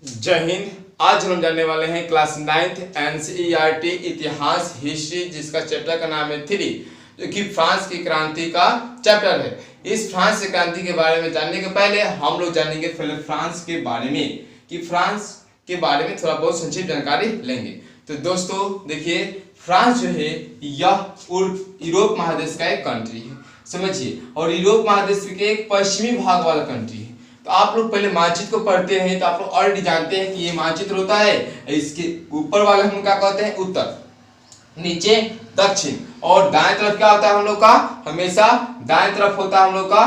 जय हिंद। आज हम जानने वाले हैं क्लास 9th एनसीईआरटी इतिहास हिस्ट्री, जिसका चैप्टर का नाम है 3, जो कि फ्रांस की क्रांति का चैप्टर है। इस फ्रांस की क्रांति के बारे में जानने के पहले हम लोग जानेंगे फ्रांस के बारे में, कि फ्रांस के बारे में थोड़ा बहुत संक्षिप्त जानकारी लेंगे। तो दोस्तों देखिए, फ्रांस जो है यह यूरोप महादेश का एक कंट्री है, समझिए, और यूरोप महादेश के एक पश्चिमी भाग वाला कंट्री है। तो आप लोग पहले मानचित्र को पढ़ते हैं तो आप लोग ऑलरेडी जानते हैं कि ये मानचित्र होता है, इसके ऊपर वाला हम क्या कहते हैं उत्तर, नीचे दक्षिण, और दाएं तरफ क्या होता है हम लोग का, हमेशा दाएं तरफ होता है हम लोग का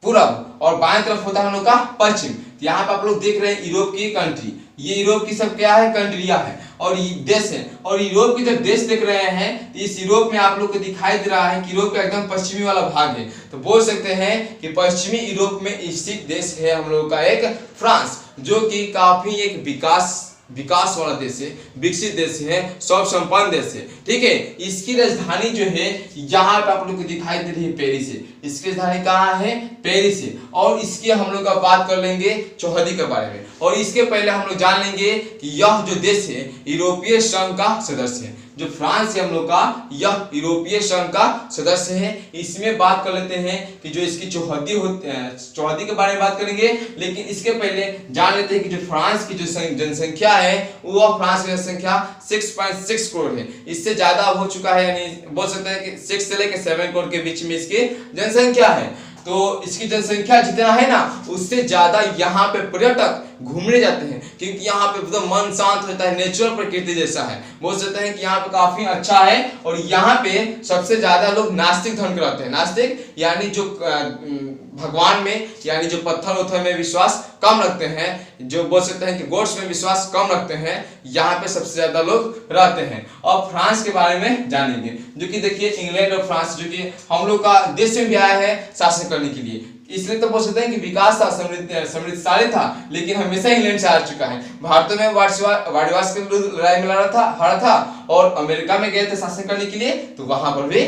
पूरब, और बाएं तरफ होता है हम लोग का पश्चिम। यहाँ पे आप लोग देख रहे हैं यूरोप की कंट्री, ये यूरोप की सब क्या है, कंट्रियां है और ये देश है। और यूरोप की जब देश देख रहे हैं तो इस यूरोप में आप लोग को दिखाई दे रहा है कि यूरोप का एकदम पश्चिमी वाला भाग है, तो बोल सकते हैं कि पश्चिमी यूरोप में स्थित देश है हम लोग का एक फ्रांस, जो कि काफी एक विकास वाला देश है, विकसित देश है, सब संपन्न देश है। ठीक है, इसकी राजधानी जो है यहाँ पे आप लोग को दिखाई दे रही है पेरिस है। इसकी राजधानी कहाँ है, पेरिस है। और इसकी हम लोग का बात कर लेंगे चौहदी के बारे में, और इसके पहले हम लोग जान लेंगे कि यह जो देश है यूरोपीय संघ का सदस्य है। जो फ्रांस है हम लोग का, यह यूरोपीय संघ का सदस्य है। इसमें बात कर लेते हैं कि जो इसकी चौहदी के बारे में बात करेंगे, लेकिन इसके पहले जान लेते हैं कि जो फ्रांस की जो जनसंख्या है, वो फ्रांस की जनसंख्या 6.6 करोड़ है। इससे ज्यादा हो चुका है, यानी बोल सकते हैं कि 6 से लेकर 7 करोड़ के बीच में इसकी जनसंख्या है। तो इसकी जनसंख्या जितना है ना, उससे ज्यादा यहाँ पे पर्यटक घूमने जाते हैं, क्योंकि यहाँ पे एकदम मन शांत रहता है, नेचुरल प्रकृति जैसा है। बोल सकते हैं कि यहाँ पे काफी अच्छा है। और यहाँ पे सबसे ज्यादा लोग नास्तिक धर्म के रहते हैं। नास्तिक यानी जो भगवान में, यानी जो पत्थर उत्थर में विश्वास कम रखते हैं, जो बोल सकते हैं कि गॉड्स में विश्वास कम रखते हैं, यहाँ पे सबसे ज्यादा लोग रहते हैं। और फ्रांस के बारे में जानेंगे, जो कि देखिए इंग्लैंड और फ्रांस जो कि हम लोग का देश में भी आया है शासन करने के लिए, इसलिए तो बोल सकते हैं कि विकास था, समृद्धशाली था, लेकिन हमेशा इंग्लैंड से हार चुका है। भारत में वाडिवास के लड़ाई में हारा था, और अमेरिका में गए थे शासन करने के लिए, तो वहां पर भी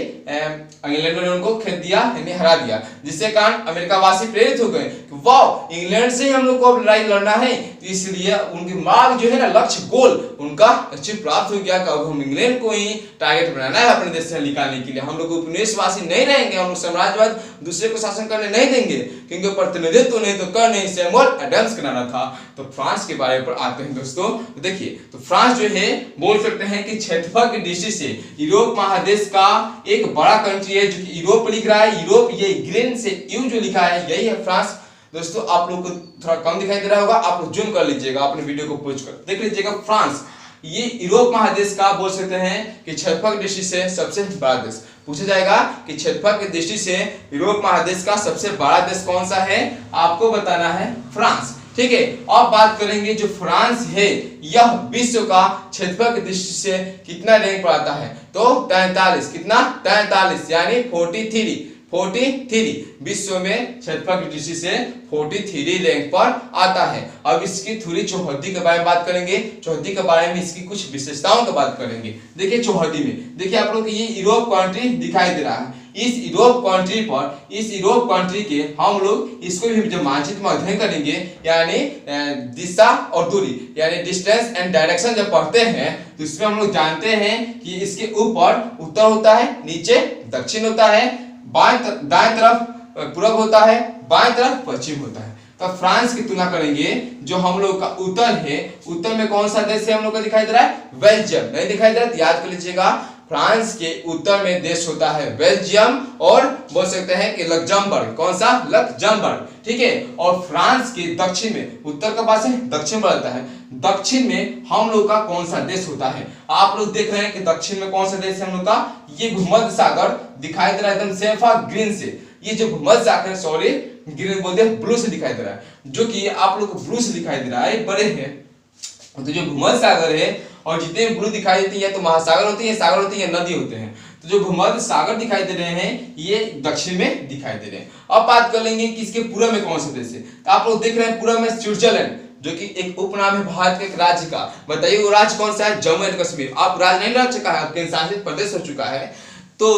इंग्लैंड ने उनको खेत दिया, यानी हरा दिया, जिससे कारण अमेरिका वासी प्रेरित हो गए कि वाह, इंग्लैंड से हम लोग को अब लड़ाई लड़ना है। तो इसलिए उनकी मार्ग जो है ना, लक्ष्य गोल उनका अचीव प्राप्त हो गया कि अब हम इंग्लैंड को ही टारगेट बनाना है अपने देश से निकालने के लिए। हम लोग उपनिवेशवासी नहीं रहेंगे, हम लोग साम्राज्यवाद दूसरे को शासन करने नहीं देंगे, क्योंकि प्रतिनिधित्व तो नहीं तो कर नहीं, सैमुअल एडम्स का नारा था। तो फ्रांस के बारे में आते हैं दोस्तों। तो देखिए, तो फ्रांस जो है बोल सकते हैं कि क्षेत्रफल की दृष्टि से यूरोप महादेश का एक बड़ा कंट्री है, जो कि यूरोप लिख रहा है। यूरोप ये ग्रीन से यू जो लिखा है, यही है फ्रांस। दोस्तों आप लोग को थोड़ा कम दिखाई दे रहा होगा, आप लोग जूम कर लीजिएगा, अपने वीडियो को पॉज कर देख लीजिएगा। फ्रांस ये यूरोप महादेश का बोल सकते हैं कि क्षेत्रफल की दृष्टि से सबसे बड़ा देश। पूछा जाएगा कि क्षेत्रफल की दृष्टि से यूरोप महादेश का सबसे बड़ा देश कौन सा है, आपको बताना है फ्रांस। ठीक है, अब बात करेंगे जो फ्रांस है, यह विश्व का क्षेत्रफल की दृष्टि से कितना रैंक पर आता है, तो 43, कितना 43 यानी 43 विश्व में क्षेत्रफल की दृष्टि से 43 रैंक पर आता है। अब इसकी थोड़ी चौहदी के बारे में बात करेंगे, चौहदी के बारे में इसकी कुछ विशेषताओं की बात करेंगे। देखिए चौहदी में, देखिए आप लोग ये यूरोप कंट्री दिखाई दे रहा है। इस यूरोप कंट्री के हम लोग इसको भी जब मानचित्र में अध्ययन करेंगे, यानी दिशा और दूरी, यानी डिस्टेंस एंड डायरेक्शन जब पढ़ते हैं, तो इसमें हम लोग जानते हैं कि इसके ऊपर उत्तर होता है, नीचे दक्षिण होता है, दाएं तरफ पूरब होता है, बाएं तरफ पश्चिम होता है। तो फ्रांस की तुलना करेंगे, जो हम लोग का उत्तर है, उत्तर में कौन सा देश है हम लोग को दिखाई दे रहा है, बेल्जियम। नहीं दिखाई दे रहा है, याद कर लीजिएगा, फ्रांस के उत्तर में देश होता है बेल्जियम, और बोल सकते हैं कि लग्जमबर्ग। कौन सा, लग्जमबर्ग। ठीक है, और फ्रांस के दक्षिण में, उत्तर का पास है, दक्षिण में रहता है, दक्षिण में हम लोग का कौन सा देश होता है, आप लोग देख रहे हैं कि दक्षिण में कौन सा देश है हम लोग का, ये भूमध्य सागर दिखाई दे रहा है एकदम सेफा ग्रीन से। ये जो भूमध्य सागर, सॉरी ग्रीन बोलते हैं, ब्लू से दिखाई दे रहा है, जो कि आप लोग को ब्लू से दिखाई दे रहा है, बड़े हैं। तो जो भूमध्य सागर है, और जितने ब्लू दिखाई देती है, तो महासागर होती है, सागर होती है, नदी होते हैं। तो जो भूमध्य सागर दिखाई दे रहे हैं, ये दक्षिण में दिखाई दे रहे हैं। अब बात कर लेंगे कि इसके पूर्व में कौन सा देश है। तो आप लोग देख रहे हैं पूर्व में स्विट्जरलैंड, जो कि एक उपनाम है भारत के एक राज्य का। बताइए वो राज्य कौन सा है, जम्मू एंड कश्मीर। अब राज्य नहीं रह चुका है, अब केंद्र शासित प्रदेश हो चुका है। तो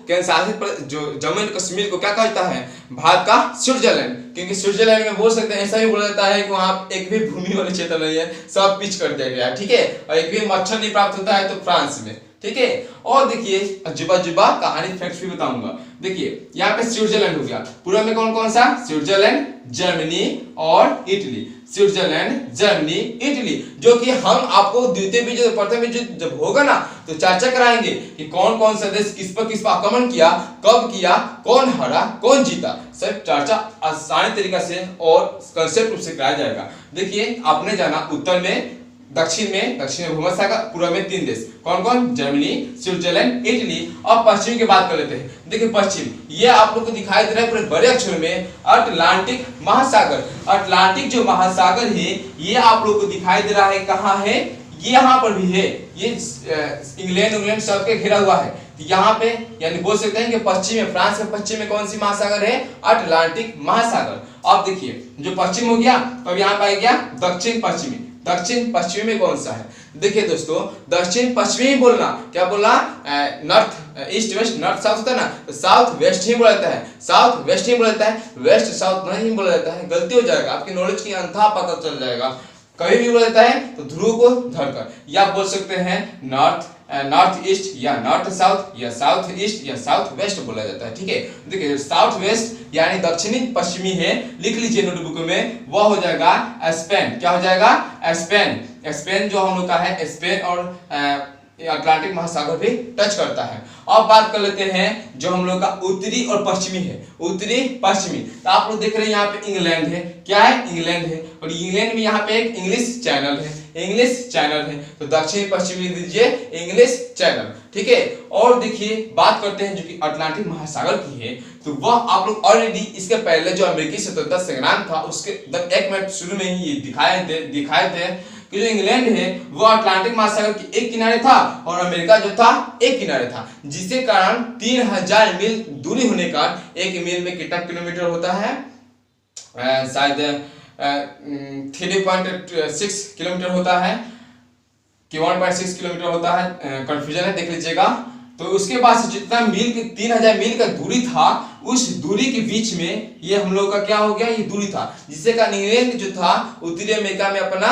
केंद्र शासित जो जम्मू एंड कश्मीर को क्या कहता है, भारत का स्विट्जरलैंड, क्योंकि स्विट्जरलैंड में बोल सकते हैं, ऐसा भी बोला जाता है कि वहाँ एक भी भूमि वाले क्षेत्र नहीं है, सब पिच कर दिया गया है, ठीक है, और एक भी मच्छर नहीं प्राप्त होता है तो फ्रांस में, ठीक है। और देखिए अजूबा जुबा कहानी फैक्ट्स भी बताऊंगा। देखिए यहाँ पे स्विट्जरलैंड हो गया, पूरा में कौन कौन सा, स्विट्जरलैंड, जर्मनी और इटली, स्विट्जरलैंड, जर्मनी, इटली, जो कि हम आपको द्वितीय विश्व युद्ध, प्रथम विश्व युद्ध जब होगा ना तो चर्चा कराएंगे कि कौन कौन सा देश किस पर आक्रमण किया, कब किया, कौन हरा, कौन जीता, सब चर्चा आसानी तरीका से और कंसेप्ट रूप से कराया जाएगा। देखिए आपने जाना उत्तर में, दक्षिण में भूमध्यसागर, पूर्व में 3 देश, कौन कौन, जर्मनी, स्विट्जरलैंड, इटली। अब पश्चिम की बात कर लेते हैं। देखिए पश्चिम, ये आप लोग को दिखाई दे रहा है पूरे बड़े अक्षर में अटलांटिक महासागर। अटलांटिक जो महासागर है ये आप लोग को दिखाई दे रहा है, कहाँ है, ये यहाँ पर भी है, ये इंग्लैंड सब के घिरा हुआ है यहाँ पे, यानी बोल सकते हैं कि पश्चिम में, फ्रांस के पश्चिम में कौन सी महासागर है, अटलांटिक महासागर। अब देखिए जो पश्चिम हो गया, तब यहाँ पे आ गया दक्षिण पश्चिमी। दक्षिण पश्चिमी में कौन सा है, देखिए दोस्तों दक्षिण पश्चिमी बोलना, क्या बोलना, north east west, north south होता है ना, तो साउथ वेस्ट ही बोला जाता है, साउथ वेस्ट ही बोला जाता है, वेस्ट साउथ नहीं बोला जाता है, गलती हो जाएगा, आपकी नॉलेज की अंधा पता चल जाएगा। कभी भी बोला जाता है तो ध्रुव को धरकर, या बोल सकते हैं नॉर्थ ईस्ट या नॉर्थ साउथ या साउथ ईस्ट या साउथ वेस्ट बोला जाता है, ठीक है। देखिए साउथ वेस्ट यानी दक्षिणी पश्चिमी है, लिख लीजिए नोटबुक में, वह हो जाएगा स्पेन। क्या हो जाएगा, स्पेन। स्पेन जो हम लोग का है, स्पेन और अटलांटिक महासागर भी टच करता है। अब बात कर लेते हैं जो हम लोग का उत्तरी और पश्चिमी है, उत्तरी पश्चिमी। तो आप लोग देख रहे हैं यहाँ पे इंग्लैंड है, क्या है, इंग्लैंड है, और इंग्लैंड में यहाँ पे एक इंग्लिश चैनल है, इंग्लिश चैनल है, तो दक्षिणी पश्चिमी लिख दीजिए इंग्लिश चैनल, ठीक है। और देखिए बात करते हैं जो कि अटलांटिक महासागर की है, तो वह आप लोग ऑलरेडी इसके पहले जो अमेरिकी स्वतंत्रता संग्राम था उसके 1 मिनट शुरू में ही ये दिखाए थे कि जो इंग्लैंड है वो अटलांटिक महासागर के एक किनारे था और अमेरिका जो था एक किनारे था, जिसके कारण 3000 मील दूरी होने का, एक मील में कितना किलोमीटर होता है, शायद 3.6 किलोमीटर होता है कि 1.6 किलोमीटर होता है, कंफ्यूजन है, देख लीजिएगा। तो उसके बाद जितना मील के 3000 मील का दूरी था, उस दूरी के बीच में ये हम लोग का क्या हो गया, ये दूरी था, जिससे कारण इंग्लैंड जो था उत्तरी अमेरिका में अपना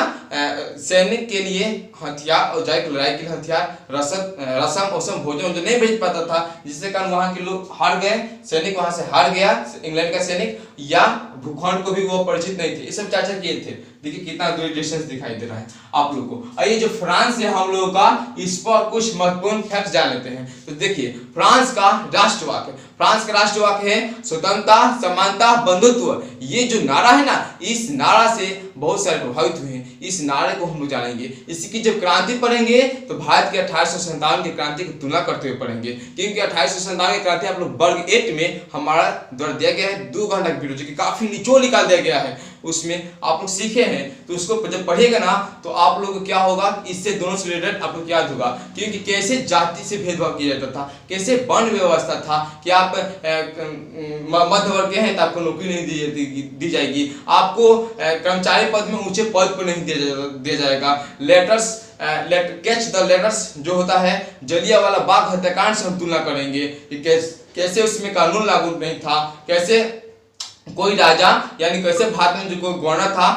सैनिक के लिए हथियार और लड़ाई के लिए हथियार, रसम औसम भोजन नहीं भेज पाता था, जिससे कारण वहां के लोग हार गए, सैनिक वहां से हार गया, इंग्लैंड का सैनिक, या भूखंड को भी वो परिचित नहीं थे, ये सब चर्चा किए थे। देखिए कितना दूरी डिस्टेंस दिखाई दे रहा है आप लोग को। ये जो फ्रांस है हम लोगों का, इस पर कुछ महत्वपूर्ण फैक्ट जान लेते हैं। तो देखिए फ्रांस का राष्ट्रवाक्य, फ्रांस का राष्ट्रवाक्य है स्वतंत्रता, समानता, बंधुत्व। ये जो नारा है ना, इस नारा से बहुत सारे प्रभावित हुए हैं, इस नारे को हम लोग जानेंगे। इसकी जब क्रांति पढ़ेंगे तो भारत के 1857 की क्रांति की तुलना करते हुए पढ़ेंगे, क्योंकि 1857 की क्रांति आप लोग वर्ग 8 में हमारा द्वारा दिया गया है 2 घंटा की वीडियो, जो कि काफी निचोड़ निकाल दिया गया है, उसमें आप लोग सीखे हैं। तो उसको जब पढ़िएगा ना तो आप लोग को क्या होगा, इससे दोनों से रिलेटेड आप लोग याद होगा, क्योंकि कैसे जाति से भेदभाव किया जाता था, कैसे वर्ण व्यवस्था था कि आप मध्य वर्ग के हैं तो आपको नौकरी नहीं दी जाएगी, आपको कर्मचारी पद में ऊंचे पद पर नहीं दिया जाएगा, लेटर्स कैच द लेटर्स जो होता है, जलियांवाला बाग हत्याकांड से हम तुलना करेंगे कि कैसे उसमें कानून लागू नहीं था, कैसे कोई राजा यानी कैसे भारत में जो कोई गवर्नर था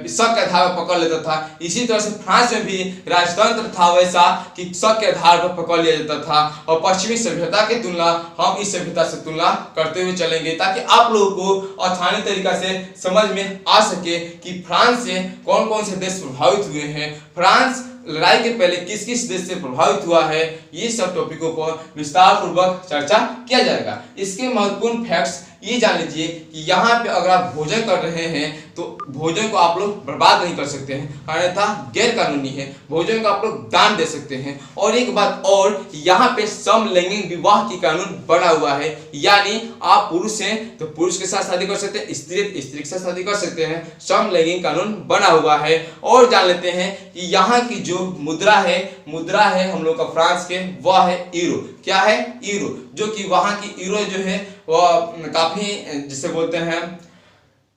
शक के आधार पर पकड़ लेता था। इसी तरह से फ्रांस में भी राजतंत्र था वैसा कि शक के आधार पर पकड़ लिया जाता था। और पश्चिमी सभ्यता की तुलना हम इस सभ्यता से तुलना करते हुए चलेंगे, ताकि आप लोगों को आसानी तरीका से समझ में आ सके कि फ्रांस से कौन कौन से देश प्रभावित हुए हैं, फ्रांस लड़ाई के पहले किस किस देश से प्रभावित हुआ है, ये सब टॉपिकों पर विस्तार पूर्वक चर्चा किया जाएगा। इसके महत्वपूर्ण फैक्ट्स ये जान लीजिए कि यहाँ पे अगर आप भोजन कर रहे हैं तो भोजन को आप लोग बर्बाद नहीं कर सकते हैं, अन्यथा गैर कानूनी है। भोजन को आप लोग दान दे सकते हैं। और एक बात और, यहाँ पे समलैंगिक विवाह की कानून बना हुआ है, यानी आप पुरुष हैं तो पुरुष के साथ शादी कर सकते हैं, स्त्री के साथ शादी कर सकते हैं, समलैंगिक कानून बना हुआ है। और जान लेते हैं कि यहाँ की जो मुद्रा है हम लोग का फ्रांस के, वह है यूरो। क्या है? यूरो, जो कि वहाँ की यूरो जो है वह काफी जिसे बोलते हैं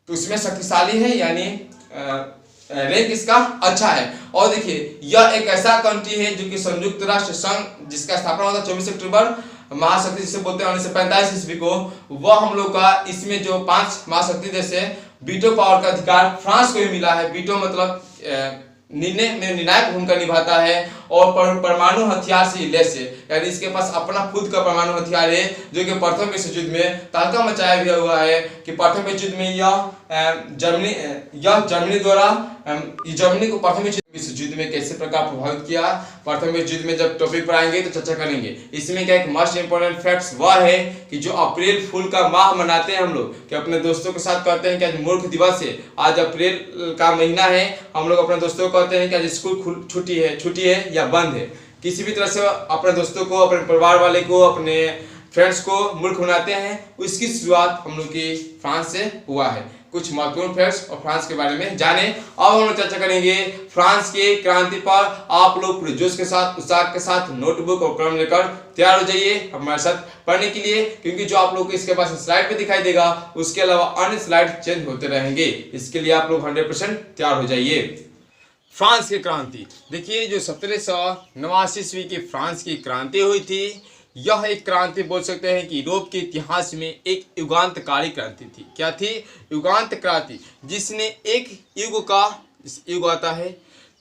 तो इसमें शक्तिशाली है, यानी रैंक इसका अच्छा है। और देखिए यह एक ऐसा कंट्री है जो कि संयुक्त राष्ट्र संघ जिसका स्थापना हुआ था 24 अक्टूबर महाशक्ति जिसे बोलते हैं 1945 ईस्वी को, वह हम लोग का इसमें जो 5 महाशक्ति देश है वीटो पावर का अधिकार फ्रांस को भी मिला है। वीटो मतलब निर्णय में निर्णायक भूमिका निभाता है और परमाणु हथियार से लैस है, यानी इसके पास अपना खुद का परमाणु हथियार है, जो कि प्रथम विश्व युद्ध में तहलका मचाया भी हुआ है कि प्रथम विश्व युद्ध में यह जर्मनी को प्रथम विश्व युद्ध में कैसे प्रकार प्रभावित किया। प्रथम विश्व युद्ध में जब टॉपिक पर आएंगे तो चर्चा करेंगे। इसमें क्या एक मस्ट इंपोर्टेंट फैक्ट्स वह है कि जो अप्रैल फूल का माह मनाते हैं हम लोग, कि अपने दोस्तों के साथ कहते हैं कि आज मूर्ख दिवस है, आज अप्रैल का महीना है, हम लोग अपने दोस्तों को कहते हैं कि आज स्कूल छुट्टी है या बंद है। किसी भी तरह से अपने दोस्तों को, अपने परिवार वाले को, अपने फ्रेंड्स को मूर्ख बनाते हैं। उसकी शुरुआत हम लोग की फ्रांस से हुआ है। कुछ महत्वपूर्ण फैक्ट्स और फ्रांस के बारे में जाने। अब हम लोग चर्चा करेंगे फ्रांस के क्रांति पर। आप लोग पूरे जोश के साथ, उत्साह के साथ नोटबुक और कलम लेकर तैयार हो जाइए हमारे साथ पढ़ने के लिए, क्योंकि जो आप लोग को इसके पास स्लाइड पे दिखाई देगा उसके अलावा अन्य स्लाइड चेंज होते रहेंगे। इसके लिए आप लोग 100% तैयार हो जाइए। फ्रांस की क्रांति देखिए, जो 1789 ईस्वी की फ्रांस की क्रांति हुई थी, यह एक क्रांति बोल सकते हैं कि यूरोप के इतिहास में एक युगांतकारी क्रांति थी। क्या थी? युगांत क्रांति, जिसने एक युग आता है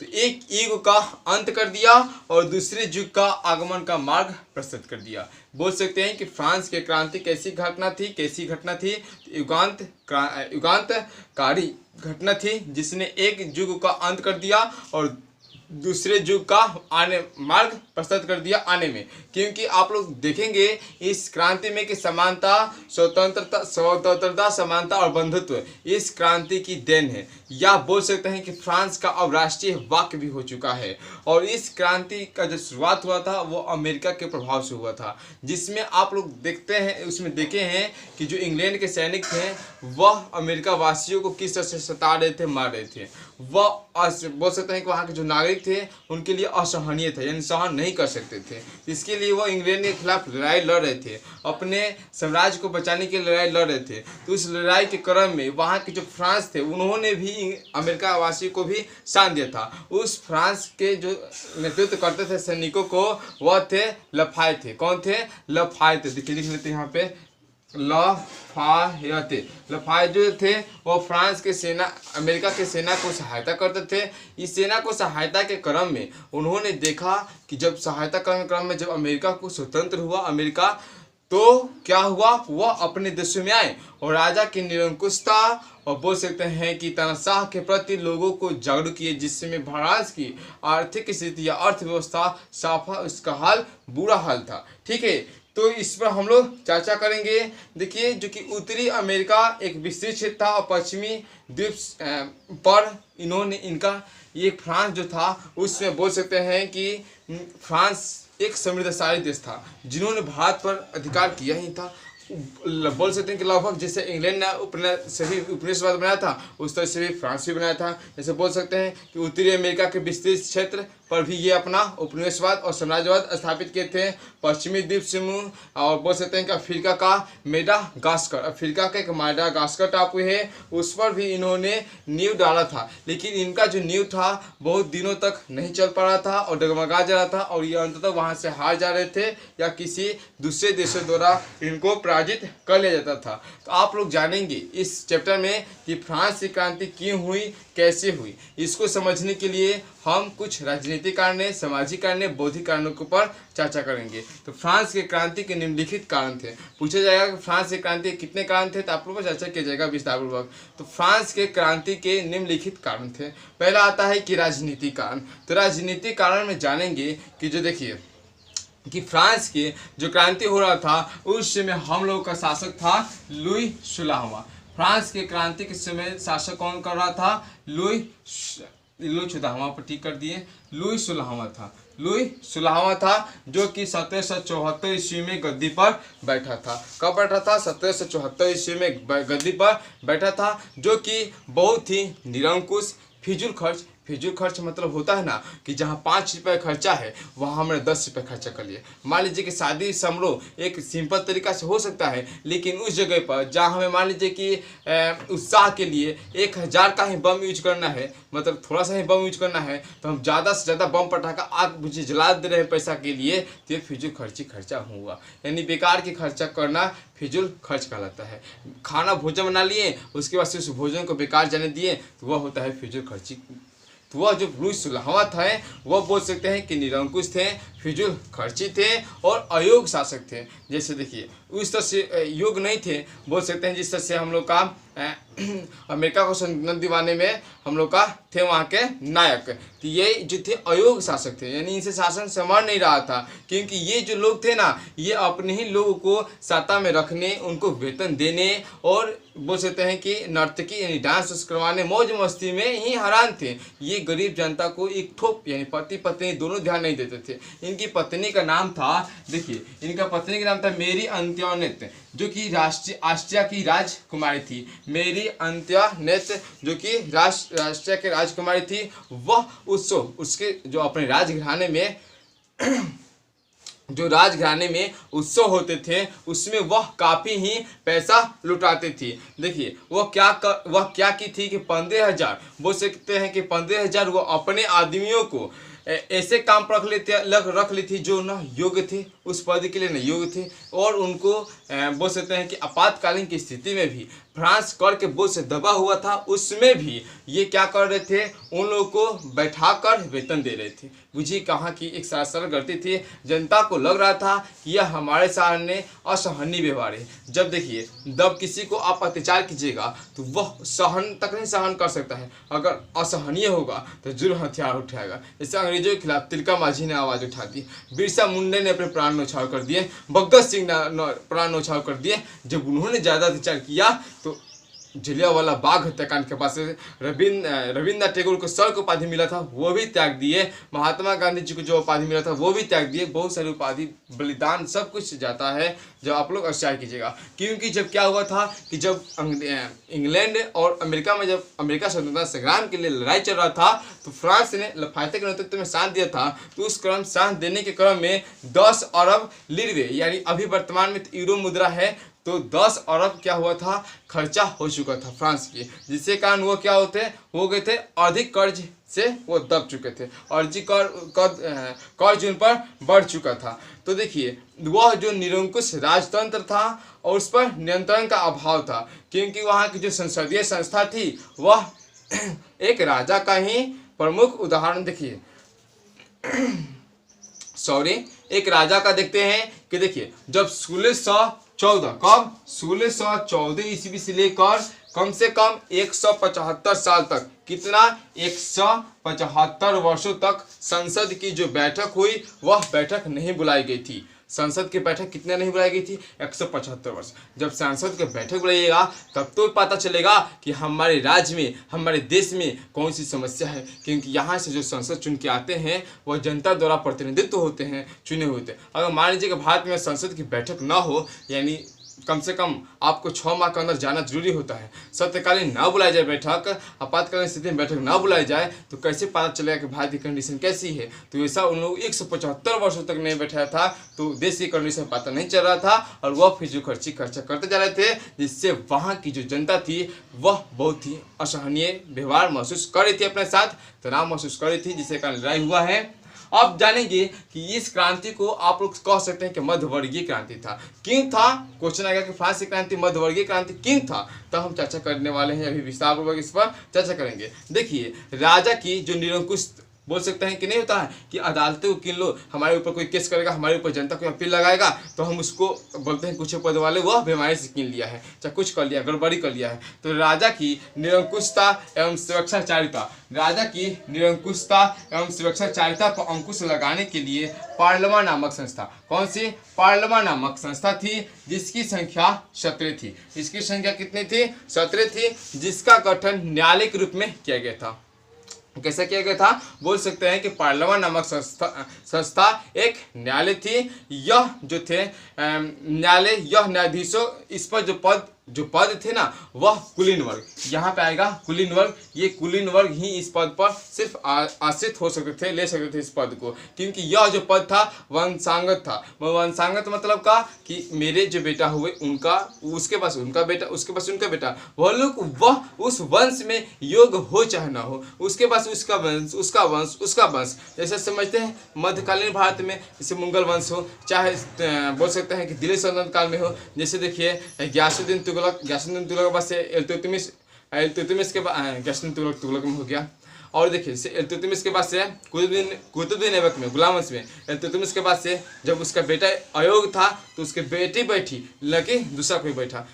तो एक युग का अंत कर दिया और दूसरे युग का आगमन का मार्ग प्रशस्त कर दिया। बोल सकते हैं कि फ्रांस की क्रांति कैसी घटना थी? युगांतकारी घटना थी, जिसने एक युग का अंत कर दिया और दूसरे युग का मार्ग प्रशस्त कर दिया आने में। क्योंकि आप लोग देखेंगे इस क्रांति में कि समानता, स्वतंत्रता, समानता और बंधुत्व इस क्रांति की देन है। या बोल सकते हैं कि फ्रांस का अब राष्ट्रीय वाक्य भी हो चुका है। और इस क्रांति का जो शुरुआत हुआ था वो अमेरिका के प्रभाव से हुआ था, जिसमें आप लोग देखे हैं कि जो इंग्लैंड के सैनिक थे वह अमेरिका वासियों को किस तरह से सता रहे थे, मार रहे थे। वह बोल सकते हैं कि वहाँ के जो नागरिक थे उनके लिए असहनीय था, यानी सहन नहीं कर सकते थे। इसके लिए वो इंग्लैंड के खिलाफ लड़ाई लड़ रहे थे, अपने साम्राज्य को बचाने की लड़ाई लड़ रहे थे। तो उस लड़ाई के क्रम में वहाँ के जो फ्रांस थे उन्होंने भी अमेरिका वासियों को भी साथ दिया था। उस फ्रांस के जो नेतृत्व करते थे सैनिकों को, वह थे लफायत थे। कौन थे? लफायत। देखिए लिख लेते हैं यहाँ पे, लफायत जो थे वो फ्रांस के सेना, अमेरिका के सेना को सहायता करते थे। इस सेना को सहायता के क्रम में उन्होंने देखा कि जब सहायता क्रम में जब अमेरिका को स्वतंत्र हुआ अमेरिका, तो क्या हुआ? वह अपने देशों में आए और राजा की निरंकुशता और बोल सकते हैं कि तानाशाह के प्रति लोगों को जागरूक किए, जिसमें फ्रांस की आर्थिक स्थिति या अर्थव्यवस्था साफा उसका हाल बुरा हाल था। ठीक है, तो इस पर हम लोग चर्चा करेंगे। देखिए, जो कि उत्तरी अमेरिका एक विस्तृत क्षेत्र था और पश्चिमी द्वीप पर इनका ये फ्रांस जो था उसमें बोल सकते हैं कि फ्रांस एक समृद्धशाली देश था, जिन्होंने भारत पर अधिकार किया ही था। बोल सकते हैं कि लगभग जैसे इंग्लैंड ने उपनिवेशवाद बनाया था उस तरह से भी फ्रांस भी बनाया था। जैसे बोल सकते हैं कि उत्तरी अमेरिका के विस्तृत क्षेत्र पर भी ये अपना उपनिवेशवाद और साम्राज्यवाद स्थापित किए थे। पश्चिमी द्वीप समूह और बोल सकते हैं कि अफ्रीका का एक मेडागास्कर टापू है, उस पर भी इन्होंने नींव डाला था। लेकिन इनका जो नींव था बहुत दिनों तक नहीं चल पा रहा था और डगमगा जा रहा था और ये अंततः वहाँ से हार जा रहे थे या किसी दूसरे देशों द्वारा इनको पराजित कर लिया जाता था। तो आप लोग जानेंगे इस चैप्टर में कि फ्रांस की क्रांति क्यों हुई, कैसे हुई। इसको समझने के लिए हम कुछ राजनीतिक कारण, सामाजिक कारण, बौद्धिक कारणों के ऊपर चर्चा करेंगे। तो फ्रांस की क्रांति के निम्नलिखित कारण थे। पूछा जाएगा कि फ्रांस की क्रांति के कितने कारण थे, तो आप लोगों पर चर्चा किया जाएगा विस्तारपूर्वक। तो फ्रांस के क्रांति के निम्नलिखित कारण थे। पहला आता है कि राजनीतिक कारण। तो राजनीतिक कारण में जानेंगे कि जो देखिए कि फ्रांस के जो क्रांति हो रहा था उस समय हम लोग का शासक था लुई 16वां। फ्रांस के क्रांति के समय शासक कौन कर रहा था? लुई 14वां पर टिक कर दिए, लुई 16वां था। लुई 16वां था जो कि 1774 ईस्वी में गद्दी पर बैठा था। कब बैठा था? 1774 ईस्वी में गद्दी पर बैठा था, जो कि बहुत ही निरंकुश, फिजूल खर्च, फिजूल खर्च मतलब होता है ना कि जहाँ 5 रुपये खर्चा है वहाँ हमने 10 रुपये खर्चा कर लिए। मान लीजिए कि शादी समारोह एक सिंपल तरीका से हो सकता है, लेकिन उस जगह पर जहाँ हमें मान लीजिए कि उत्साह के लिए 1000 का ही बम यूज करना है, मतलब थोड़ा सा ही बम यूज करना है, तो हम ज़्यादा से ज़्यादा बम पटाखा आग मुझे जला दे रहे हैं पैसा के लिए, तो ये फिजूल खर्चा हुआ। यानी बेकार की खर्चा करना फिजूल खर्च कहलाता है। खाना भोजन बना लिए, उसके बाद से उस भोजन को बेकार जाने दिए, तो वह होता है फिजूल खर्ची। तो वह जो लुईस सुलहवा थे वह बोल सकते हैं कि निरंकुश थे, फिजूल खर्ची थे और अयोग्य शासक थे। जैसे देखिए उस तरह से योग्य नहीं थे, बोल सकते हैं जिस तरह से हम लोग का अमेरिका को स्वतंत्रता दिवाने में हम लोग का थे वहाँ के नायक, तो ये जो थे अयोग्य शासक थे, यानी इनसे शासन संभल नहीं रहा था, क्योंकि ये जो लोग थे ना ये अपने ही लोगों को सत्ता में रखने, उनको वेतन देने और बोल सकते हैं कि नर्तकी यानी डांस करवाने, मौज मस्ती में ही हैरान थे। ये गरीब जनता को एक ठोप यानी पति पत्नी दोनों ध्यान नहीं देते थे। इनकी पत्नी का नाम था, देखिए इनका पत्नी का नाम था मेरी अंत्योनेट, जो कि ऑस्ट्रिया की राजकुमारी थी। मेरी अंत्योनेट जो कि ऑस्ट्रिया की राजकुमारी थी, वह उसके जो अपने राजघराने में उत्सव होते थे उसमें वह काफ़ी ही पैसा लुटाते थी। देखिए वह क्या की थी कि 15,000 बोल सकते हैं कि 15,000 वो अपने आदमियों को ऐसे काम पर रख ली थी जो न योग्य थे, उस पद के लिए न योग्य थे, और उनको बोल सकते हैं कि आपातकालीन की स्थिति में भी फ्रांस कर के बोझ से दबा हुआ था, उसमें भी ये क्या कर रहे थे, उन लोगों को बैठाकर वेतन दे रहे थे। बुझी कहाँ की एक सरल गलती थी। जनता को लग रहा था कि यह हमारे सामने असहनीय व्यवहार है। जब देखिए जब किसी को आप अत्याचार कीजिएगा तो वह सहन तक नहीं सहन कर सकता है, अगर असहनीय होगा तो जुर्म हथियार उठाएगा। जैसे अंग्रेजों के खिलाफ तिलका माझी ने आवाज़ उठा दी, बिरसा मुंडा ने अपने प्राण न्यौछावर कर दिए, भगत सिंह ने प्राण न्यौछावर कर दिए। जब उन्होंने ज़्यादा अत्याचार किया तो जलियांवाला बाग हत्याकांड के पास रविन्द्रनाथ टैगोर को सर को उपाधि मिला था वो भी त्याग दिए, महात्मा गांधी जी को जो उपाधि मिला था वो भी त्याग दिए। बहुत सारी उपाधि बलिदान सब कुछ जाता है जब आप लोग अश्चार कीजिएगा। क्योंकि जब क्या हुआ था कि जब इंग्लैंड और अमेरिका में जब अमेरिका स्वतंत्रता संग्राम के लिए लड़ाई चल रहा था तो फ्रांस ने लफायते के नेतृत्व में साथ दिया था। तो उस साथ देने के क्रम में 10 अरब लिरवे यानी अभी वर्तमान में यूरो मुद्रा है, तो 10 अरब क्या हुआ था, खर्चा हो चुका था फ्रांस की, जिसके कारण वो क्या हो गए थे, अधिक कर्ज से वो दब चुके थे और कर्ज उन पर बढ़ चुका था। तो देखिए वह जो निरंकुश राजतंत्र था और उस पर नियंत्रण का अभाव था, क्योंकि वहाँ की जो संसदीय संस्था थी वह एक राजा का ही प्रमुख उदाहरण देखिए एक राजा का देखते हैं कि देखिए जब 1614 ईस्वी से लेकर कम से कम 175 साल तक, कितना 175 वर्षों तक संसद की जो बैठक हुई वह बैठक नहीं बुलाई गई थी। संसद की बैठक कितने नहीं बुलाई गई थी, 175 वर्ष। जब संसद की बैठक बुलाइएगा तब तो पता चलेगा कि हमारे राज्य में, हमारे देश में कौन सी समस्या है, क्योंकि यहाँ से जो संसद चुन के आते हैं वह जनता द्वारा प्रतिनिधित्व होते हैं, चुने होते हैं। अगर मान लीजिए कि भारत में संसद की बैठक ना हो, यानी कम से कम आपको 6 माह के अंदर जाना जरूरी होता है, सत्यकालीन ना बुलाई जाए बैठक, आपातकालीन स्थिति में बैठक ना बुलाई जाए, तो कैसे पता चलेगा कि भारत की कंडीशन कैसी है। तो ऐसा उन लोग 175 वर्षों तक नहीं बैठाया था, तो देश की कंडीशन पता नहीं चल रहा था और वह फिजूल खर्चा करते जा रहे थे, जिससे वहाँ की जो जनता थी वह बहुत ही असहनीय व्यवहार महसूस कर रही थी, अपने साथ तनाव महसूस कर रही थी, जिससे कारण लड़ाई हुआ है। अब जानेंगे कि इस क्रांति को आप लोग कह सकते हैं कि मध्यवर्गीय क्रांति था। क्यों था, क्वेश्चन आएगा कि फ्रांस की क्रांति मध्यवर्गीय क्रांति क्यों था, तो हम चर्चा करने वाले हैं, अभी विस्तारपूर्वक इस पर चर्चा करेंगे। देखिए राजा की जो निरंकुश बोल सकते हैं कि नहीं होता है कि अदालतें वकील लो, हमारे ऊपर कोई केस करेगा, हमारे ऊपर जनता कोई अपील लगाएगा तो हम उसको बोलते हैं कुछ पद वाले वह बीमारी से कीन लिया है, चाहे कुछ कर लिया, गड़बड़ी कर लिया है। तो राजा की निरंकुशता एवं सुरक्षाचारिता, राजा की निरंकुशता एवं सुरक्षाचारिता पर अंकुश लगाने के लिए पार्लमा नामक संस्था, कौन सी पार्लमा नामक संस्था थी, जिसकी संख्या 17 थी। इसकी संख्या कितनी थी, 17 थी, जिसका गठन न्यायालय के रूप में किया गया था। कैसे किया गया था, बोल सकते हैं कि पार्लमा नामक संस्था एक न्यायालय थी। यह जो थे न्यायालय, यह न्यायाधीशों, इस पर जो पद जो पद थे ना वह कुलीन वर्ग, यहाँ पे आएगा कुलीन वर्ग। ये कुलीन वर्ग ही इस पद पर सिर्फ आश्रित हो सकते थे, ले सकते थे इस पद को, क्योंकि यह जो पद था वंशांगत था। वंशांगत मतलब का कि मेरे जो बेटा हुए उनका, उसके पास उनका बेटा, उसके पास उनका बेटा, वह लोग वह उस वंश में योग हो चाहे ना हो, उसके पास उसका वंश, उसका वंश, उसका वंश। जैसे समझते हैं मध्यकालीन भारत में जैसे मुगल वंश हो, चाहे बोल सकते हैं कि दिल्ली सल्तनत काल में हो। जैसे देखिए गियासुद्दीन तुगलक के बाद से इल्तुतमिश के बाद गियासुद्दीन तुगलक में हो गया। और देखिए इल्तुतमिश के बाद से कुतुबुद्दीन ऐबक में गुलाम वंश में, इल्तुतमिश के बाद से जब उसका बेटा अयोग्य था तो उसके बेटी बैठी, लगे दूसरा कोई बैठा,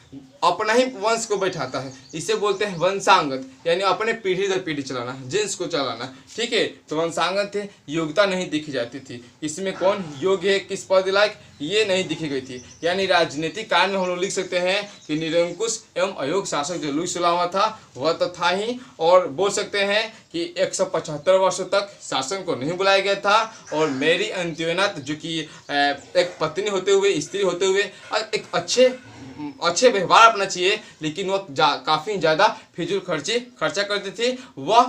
अपना ही वंश को बैठाता है, इसे बोलते हैं वंशांगत, यानी अपने पीढ़ी दर पीढ़ी चलाना, जिन्स को चलाना। ठीक है, तो वंशांगत थे, योग्यता नहीं दिखी जाती थी, इसमें कौन योग्य है, किस पद लायक, ये नहीं दिखी गई थी। यानी राजनीतिक काल में हम लोग लिख सकते हैं कि निरंकुश एवं अयोग्य शासक जो लुई सुलावा था वह तो था ही, और बोल सकते हैं कि 175 वर्षों तक शासन को नहीं बुलाया गया था। और मैरी अंत्योनाथ जो कि एक पत्नी होते हुए, स्त्री होते हुए एक अच्छे व्यवहार अपना चाहिए, लेकिन वह काफ़ी ज़्यादा फिजूल खर्चा करती थी। वह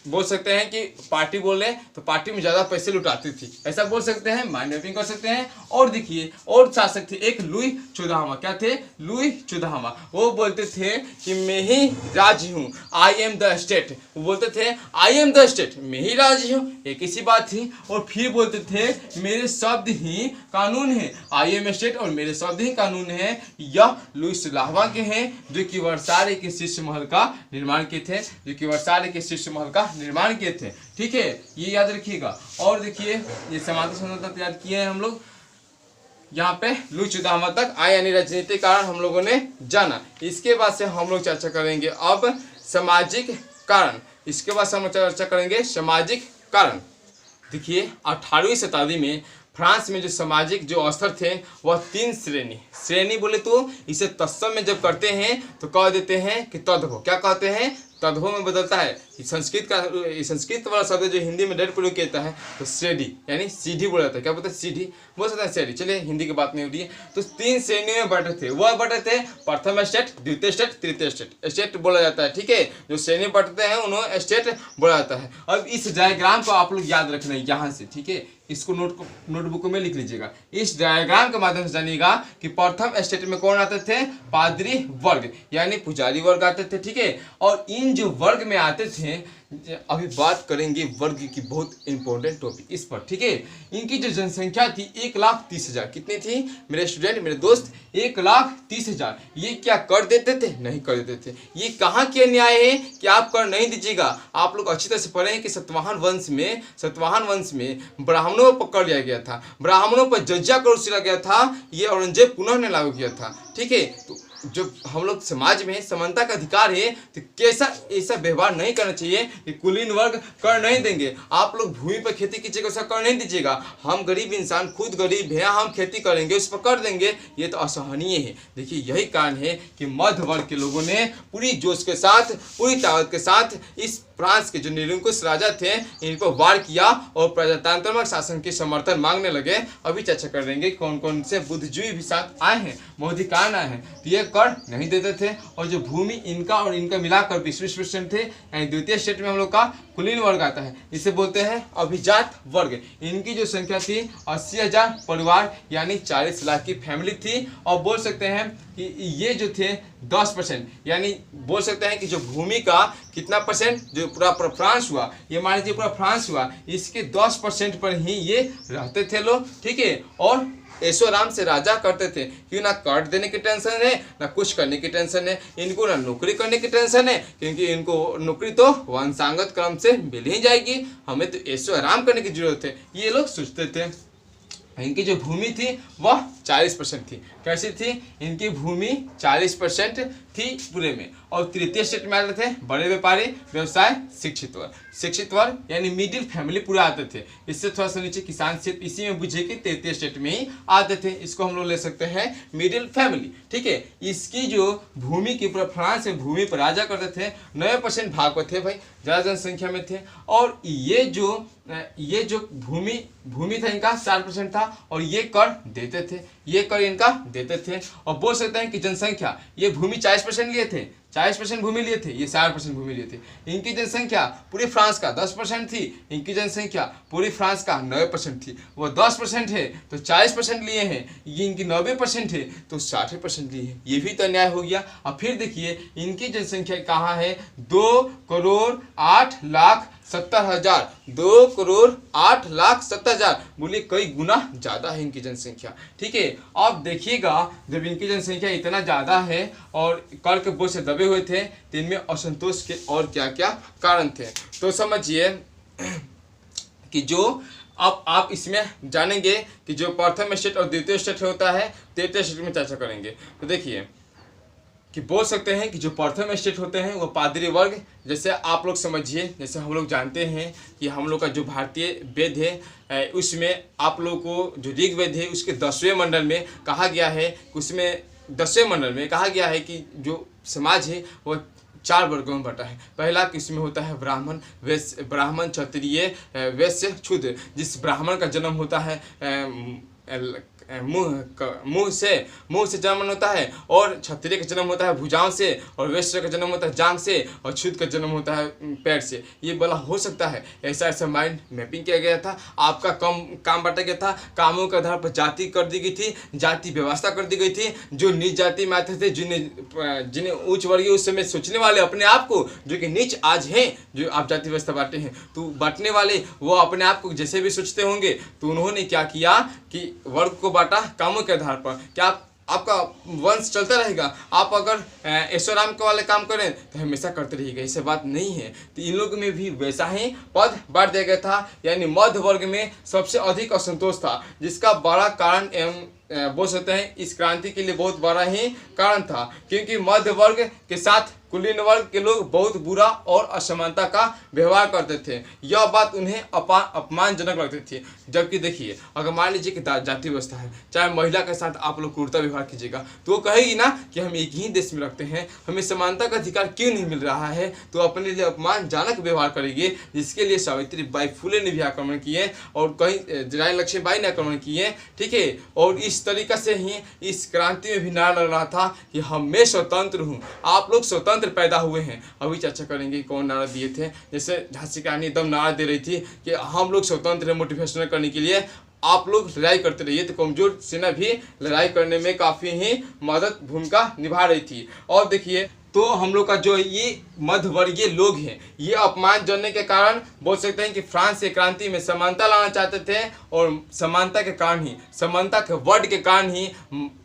बोल सकते हैं कि पार्टी बोल रहे तो पार्टी में ज़्यादा पैसे लुटाती थी, ऐसा बोल सकते हैं, माइंड मैपिंग कर सकते हैं। और देखिए और शासक थे एक लुई चौदहवां, क्या थे, लुई चौदहवां। वो बोलते थे कि मैं ही राज हूँ, आई एम द स्टेट। वो बोलते थे आई एम द स्टेट, मैं ही राज हूँ, एक ही सी बात थी। और फिर बोलते थे मेरे शब्द ही कानून है, आई एम स्टेट और मेरे शब्द ही कानून है। यह लुई सुलावा के हैं जो कि वर्साले के शीर्ष महल का निर्माण किए थे, किए थे। ठीक है, ये याद रखिएगा। और देखिए ये समांतर संबंध तक याद किए हैं हम लोग, यहाँ पे लुई चौदहवां तक आए, यानी राजनीतिक कारण हम लोगों ने जाना। इसके बाद से हम लोग चर्चा करेंगे अब सामाजिक कारण। इसके बाद से हम लोग चर्चा करेंगे सामाजिक कारण। देखिए 18वीं शताब्दी में फ्रांस में जो सामाजिक जो स्तर थे वह 3 श्रेणी बोले तो इसे तत्सम में जब करते हैं तो कह देते हैं कि तद्भव, क्या कहते हैं, तद्भव में बदलता है। संस्कृत वाला शब्द जो हिंदी में डायरेक्ट प्रयोग किया है तो श्रेणी यानी सीढ़ी बोला जाता है, क्या बोलते हैं, सीढ़ी बोल सकते हैं, श्रेणी। चलिए हिंदी की बात नहीं हो रही है। तो 3 श्रेणियों में बटे थे, वह बटे थे प्रथम स्टेट, द्वितीय स्टेट, तृतीय स्टेट बोला जाता है। ठीक है, जो श्रेणी बटते हैं उन्हें स्टेट बोला जाता है। अब इस डायग्राम को आप लोग याद रखना है यहाँ से, ठीक है, इसको नोटबुक में लिख लीजिएगा। इस डायग्राम के माध्यम से जानिएगा कि प्रथम स्टेट में कौन आते थे, पादरी वर्ग यानी पुजारी वर्ग आते थे। ठीक है, और इन जो वर्ग में आते थे, अभी बात करेंगे वर्ग की, बहुत इंपॉर्टेंट टॉपिक इस पर। ठीक है, इनकी जो जनसंख्या थी 1,30,000, कितनी थी मेरे स्टूडेंट, मेरे दोस्त, 1,30,000। ये क्या कर देते थे, नहीं कर देते थे। ये कहाँ के न्याय है कि आप कर नहीं दीजिएगा। आप लोग अच्छी तरह से पढ़ें कि सातवाहन वंश में ब्राह्मणों पर पकड़ लिया गया था, ब्राह्मणों पर जज्जा कर उछला गया था, ये औरंगजेब पुनः ने लागू किया था। ठीक है, तो जो हम लोग समाज में समानता का अधिकार है तो कैसा ऐसा व्यवहार नहीं करना चाहिए कि कुलीन वर्ग कर नहीं देंगे। आप लोग भूमि पर खेती कीजिएगा, ऐसा कर नहीं दीजिएगा। हम गरीब इंसान, खुद गरीब हैं, हम खेती करेंगे, उस पर कर देंगे, ये तो असहनीय है। देखिए यही कारण है कि मध्य वर्ग के लोगों ने पूरी जोश के साथ, पूरी ताकत के साथ इस फ्रांस के जो निरंकुश राजा थे इन पर वार किया और प्रजातंत्रात्मक शासन के समर्थन मांगने लगे। अभी चर्चा करेंगे कौन कौन से बुद्धिजीवी भी साथ आए हैं, बौद्धिक कारण आए हैं, तो ये कर नहीं देते थे। और जो भूमि इनका और इनका मिलाकर 20% थे, यानी द्वितीय स्टेट में हम लोग का कुलीन वर्ग आता है, इसे बोलते हैं अभिजात वर्ग। इनकी जो संख्या थी 80,000 परिवार यानी 40 लाख की फैमिली थी। और बोल सकते हैं कि ये जो थे 10%, यानी बोल सकते हैं कि जो भूमि का कितना परसेंट, जो पूरा फ्रांस हुआ, ये मान लीजिए पूरा फ्रांस हुआ, इसके 10% पर ही ये रहते थे लोग। ठीक है, और ऐशो आराम से राजा करते थे, क्यों ना कर देने की टेंशन है, ना कुछ करने की टेंशन है, इनको ना नौकरी करने की टेंशन है, क्योंकि इनको नौकरी तो वंशांगत क्रम से मिल ही जाएगी, हमें तो ऐशो आराम करने की जरूरत है, ये लोग सोचते थे। इनकी जो भूमि थी वह 40% थी। कैसी थी, इनकी भूमि 40% थी पूरे में। और तृतीय स्टेट में आते थे बड़े व्यापारी, व्यवसाय, शिक्षित वर्ग यानी मिडिल फैमिली पूरे आते थे। इससे थोड़ा सा नीचे किसान क्षेत्र, इसी में बुझे कि तृतीय स्टेट में ही आते थे, इसको हम लोग ले सकते हैं मिडिल फैमिली। ठीक है, इसकी जो भूमि की पूरा फ्रांस में भूमि पर राजा करते थे, 9% भाग पर थे भाई, ज़्यादा जनसंख्या में थे। और ये जो भूमि था इनका 4% था, और ये कर देते थे। ये कर इनका देते थे। और बोल सकते हैं कि जनसंख्या, ये भूमि 40% लिए थे, 40% भूमि लिए थे, ये 60% भूमि लिए थे। इनकी जनसंख्या पूरे फ्रांस का 10% थी, इनकी जनसंख्या पूरी फ्रांस का 90% थी। वो 10% है तो 40% लिए हैं, ये इनकी 90% है तो 60% लिए हैं। ये भी तो अन्याय हो गया। अब फिर देखिए इनकी जनसंख्या कहाँ है, 2,08,70,000, 2,08,70,000, बोलिए कई गुना ज़्यादा है इनकी जनसंख्या। ठीक है, अब देखिएगा जब इनकी जनसंख्या इतना ज़्यादा है और कर के बोझ से दबे हुए थे तो इनमें असंतोष के और क्या क्या कारण थे, तो समझिए कि जो अब आप इसमें जानेंगे कि जो प्रथम स्टेट और द्वितीय स्टेट होता है, तृतीय स्टेट में चर्चा करेंगे। तो देखिए कि बोल सकते हैं कि जो प्रथम स्टेट होते हैं वो पादरी वर्ग, जैसे आप लोग समझिए, जैसे हम लोग जानते हैं कि हम लोग का जो भारतीय वेद है उसमें आप लोग को जो ऋग्वेद है उसके 10वें मंडल में कहा गया है, उसमें 10वें मंडल में कहा गया है कि जो समाज है वो 4 वर्गों में बटा है। पहला किसमें होता है ब्राह्मण, वैश्य, ब्राह्मण, क्षत्रिय, वैश्य, शूद्र। जिस ब्राह्मण का जन्म होता है मुंह से जन्म होता है, और क्षत्रिय का जन्म होता है भुजाओं से, और वैश्य का जन्म होता है जांघ से, और शूद्र का जन्म होता है पैर से। ये बोला हो सकता है, ऐसा माइंड मैपिंग किया गया था, आपका काम बांटा गया था, कामों के आधार पर जाति कर दी गई थी, जाति व्यवस्था कर दी गई थी। जो नीच जाति में आते थे, जिन्हें उच्च वर्गीय उस समय सोचने वाले अपने आप को जो कि नीच आज हैं, जो आप जाति व्यवस्था बांटे हैं, तो बांटने वाले वो अपने आप को जैसे भी सोचते होंगे, तो उन्होंने क्या किया कि वर्ग को बांटा कामों के आधार पर। क्या आपका वंश चलता रहेगा, आप अगर ऐश्वर्याम के वाले काम करें तो हमेशा करते रहिएगा, ऐसे बात नहीं है। तो इन लोगों में भी वैसा ही पद बांट दिया गया था, यानी मध्य वर्ग में सबसे अधिक असंतोष था, जिसका बड़ा कारण एवं बोल सकते हैं इस क्रांति के लिए बहुत बड़ा ही कारण था, क्योंकि मध्य वर्ग के साथ कुलीन वर्ग के लोग बहुत बुरा और असमानता का व्यवहार करते थे। यह बात उन्हें अपमानजनक लगती थी। जबकि देखिए अगर मान लीजिए कि जाति व्यवस्था है, चाहे महिला के साथ आप लोग क्रूरता व्यवहार कीजिएगा तो वो कहेगी ना कि हम एक ही देश में रहते हैं, हमें समानता का अधिकार क्यों नहीं मिल रहा है, तो अपने लिए अपमानजनक व्यवहार करेगी। जिसके लिए सावित्रीबाई फुले ने भी आक्रमण किए और कहीं रानी लक्ष्मीबाई ने आक्रमण किए। ठीक है, और इस तरीका से ही इस क्रांति में भी नारा लग रहा था कि हम मैं स्वतंत्र हूँ, आप लोग स्वतंत्र पैदा हुए हैं। अभी चर्चा करेंगे कौन नारा दिए थे। जैसे झांसी की रानी एकदम नारा दे रही थी कि हम लोग स्वतंत्र है, मोटिवेशनल करने के लिए आप लोग लड़ाई करते रहिए, तो कमजोर सेना भी लड़ाई करने में काफ़ी ही मदद भूमिका निभा रही थी। और देखिए तो हम लोग का जो ये मध्यवर्गीय लोग हैं, ये अपमान जनने के कारण बोल सकते हैं कि फ्रांस की क्रांति में समानता लाना चाहते थे, और समानता के कारण ही, समानता के वर्ड के कारण ही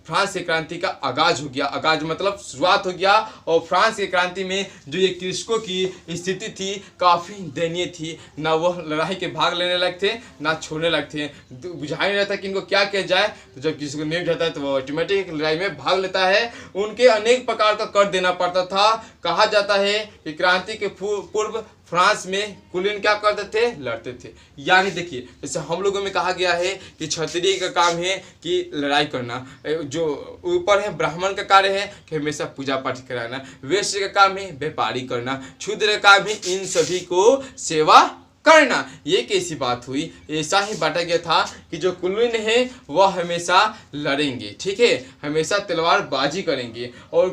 फ्रांस की क्रांति का आगाज हो गया। आगाज मतलब शुरुआत हो गया। और फ्रांस की क्रांति में जो ये कृषकों की स्थिति थी काफ़ी दयनीय थी, ना वह लड़ाई के भाग लेने लायक थे ना छोड़ने लायक थे। बुझा नहीं रहता कि इनको क्या किया जाए, तो जब किसी को नहीं जाता है तो वो ऑटोमेटिक लड़ाई में भाग लेता है। उनके अनेक प्रकार का कर देना पड़ता था। कहा जाता है कि क्रांति के पूर्व फ्रांस में कुलीन क्या करते थे, लड़ते थे। यानी देखिए जैसे हम लोगों में कहा गया है कि क्षत्रिय का काम है कि लड़ाई करना, जो ऊपर है ब्राह्मण का कार्य है कि हमेशा पूजा पाठ कराना, वैश्य का काम है व्यापारी करना, शूद्र का काम है इन सभी को सेवा करना। ये कैसी बात हुई, ऐसा ही बांटा गया था कि जो कुलीन है वह हमेशा लड़ेंगे, ठीक है, हमेशा तलवारबाजी करेंगे, और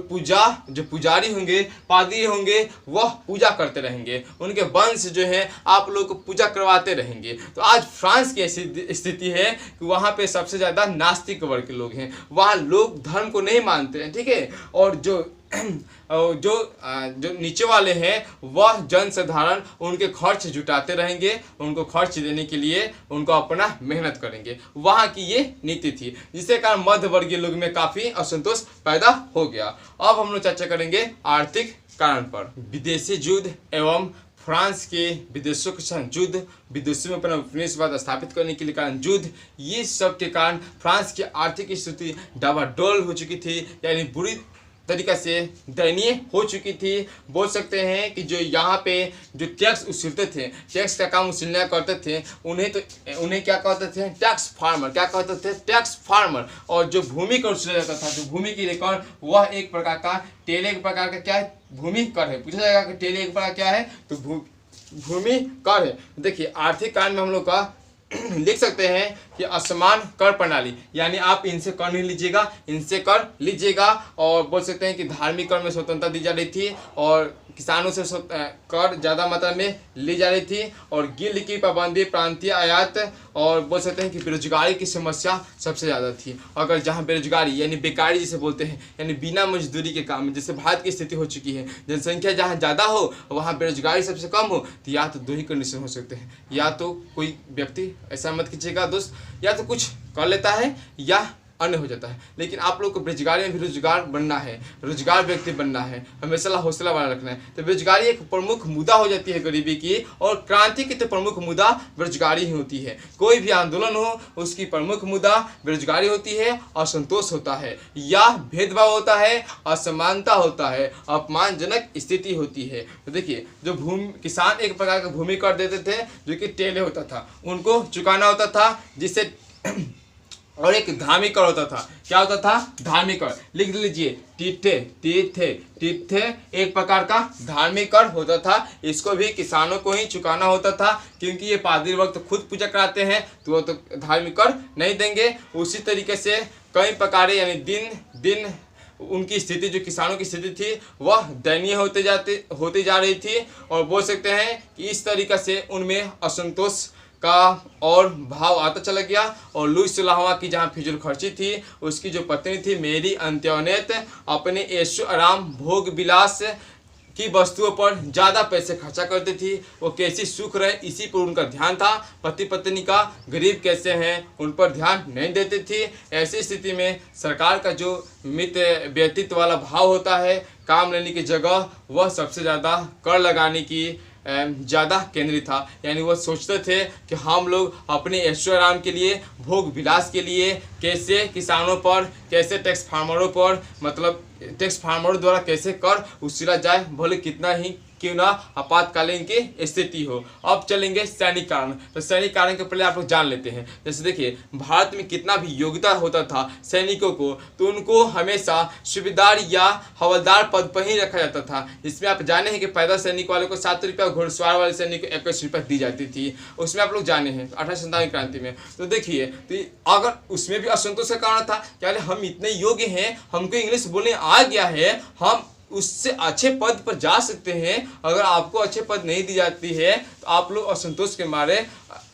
जो पुजारी होंगे, पादरी होंगे, वह पूजा करते रहेंगे, उनके वंश जो है आप लोग को पूजा करवाते रहेंगे। तो आज फ्रांस की ऐसी स्थिति है कि वहाँ पे सबसे ज़्यादा नास्तिक वर्ग के लोग हैं, वहाँ लोग धर्म को नहीं मानते हैं, ठीक है, और जो नीचे वाले हैं वह जनसाधारण उनके खर्च जुटाते रहेंगे, उनको खर्च देने के लिए उनको अपना मेहनत करेंगे। वहाँ की ये नीति थी, जिसके कारण मध्य वर्गीय लोग में काफ़ी असंतोष पैदा हो गया। अब हम लोग चर्चा करेंगे आर्थिक कारण पर। विदेशी युद्ध एवं फ्रांस के विदेशों के साथ युद्ध, विदेशों में अपना उपनिवेशवाद स्थापित करने के लिए कारण युद्ध, ये सब के कारण फ्रांस की आर्थिक स्थिति डावाडोल हो चुकी थी, यानी बुरी तरीका से दयनीय हो चुकी थी। बोल सकते हैं कि जो यहाँ पे जो टैक्स उसीलते थे, टैक्स का काम उसीलना करते थे, उन्हें क्या कहते थे, टैक्स फार्मर, क्या कहते थे, टैक्स फार्मर। और जो भूमि कर उसीला जाता था, जो भूमि की रिकॉर्ड, वह एक प्रकार का टेले एक प्रकार का क्या है, भूमि कर है। पूछा जाएगा कि टेले एक प्रकार क्या है, तो भूमि कर है। देखिए आर्थिक कारण में हम लोग का लिख सकते हैं कि असमान कर प्रणाली, यानी आप इनसे कर नहीं लीजिएगा, इनसे कर लीजिएगा। और बोल सकते हैं कि धार्मिक कर में स्वतंत्रता दी जा रही थी और किसानों से कर ज़्यादा मात्रा में ली जा रही थी, और गिल्ड की पाबंदी, प्रांतीय आयात, और बोल सकते हैं कि बेरोजगारी की समस्या सबसे ज़्यादा थी। अगर जहाँ बेरोजगारी यानी बेकारी जिसे बोलते हैं, यानी बिना मजदूरी के काम, जैसे भारत की स्थिति हो चुकी है, जनसंख्या जहाँ ज़्यादा हो वहाँ बेरोजगारी सबसे कम हो, तो या तो दो ही कंडीशन हो सकते हैं, या तो कोई व्यक्ति, ऐसा मत कीजिएगा दोस्त, या तो कुछ कर लेता है या अन्य हो जाता है। लेकिन आप लोग को बेरोजगारी में भी रोजगार बनना है, रोजगार व्यक्ति बनना है, हमेशा हौसला वाला रखना है। तो बेरोजगारी एक प्रमुख मुद्दा हो जाती है गरीबी की, और क्रांति की तो प्रमुख मुद्दा बेरोजगारी ही होती है। कोई भी आंदोलन हो उसकी प्रमुख मुद्दा बेरोजगारी होती है, असंतोष होता है, या भेदभाव होता है, असमानता होता है, अपमानजनक स्थिति होती है। तो देखिए, जो किसान एक प्रकार का भूमि कर देते थे जो कि टेले होता था, उनको चुकाना होता था, जिससे और एक धार्मिक कर होता था। क्या होता था? धार्मिक कर। लिख लीजिए, तीर्थे एक प्रकार का धार्मिक कर होता था। इसको भी किसानों को ही चुकाना होता था, क्योंकि ये पादरी वक्त खुद पूजा कराते हैं तो वो तो धार्मिक कर नहीं देंगे। उसी तरीके से कई प्रकार, यानी दिन दिन उनकी स्थिति, जो किसानों की स्थिति थी वह दयनीय होती जा रही थी, और बोल सकते हैं कि इस तरीके से उनमें असंतोष का और भाव आता चला गया। और लुई 16वां की जहाँ फिजूल खर्ची थी, उसकी जो पत्नी थी मेरी अंत्योनेट, अपने ऐशो आराम भोग विलास की वस्तुओं पर ज़्यादा पैसे खर्चा करती थी। वो कैसी सुख रहे इसी पर उनका ध्यान था, पति पत्नी का गरीब कैसे हैं उन पर ध्यान नहीं देती थी। ऐसी स्थिति में सरकार का जो मित्र व्यक्तित्व वाला भाव होता है, काम लेने की जगह वह सबसे ज़्यादा कर लगाने की ज़्यादा केंद्रित था। यानी वो सोचते थे कि हम लोग अपने ऐशो आराम के लिए, भोग विलास के लिए कैसे किसानों पर, कैसे टैक्स फार्मरों पर, मतलब टैक्स फार्मरों द्वारा कैसे कर उछला जाए, भले कितना ही क्यों ना आपातकालीन की स्थिति हो। अब चलेंगे सैनिक कारण। तो सैनिक कारण के पहले आप लोग जान लेते हैं। जैसे देखिए, भारत में कितना भी योग्यता होता था सैनिकों को, तो उनको हमेशा सूबेदार या हवलदार पद पर ही रखा जाता था। इसमें आप जाने हैं कि पैदल सैनिक वाले को 7 रुपया, घुड़सवार वाले सैनिक को 21 रुपया दी जाती थी। उसमें आप लोग जाने हैं 1897 क्रांति में। तो देखिए, तो अगर उसमें भी असंतोष का कारण था, क्या हम इतने योग्य हैं, हमको इंग्लिश बोलने आ गया है, हम उससे अच्छे पद पर जा सकते हैं, अगर आपको अच्छे पद नहीं दी जाती है तो आप लोग असंतोष के मारे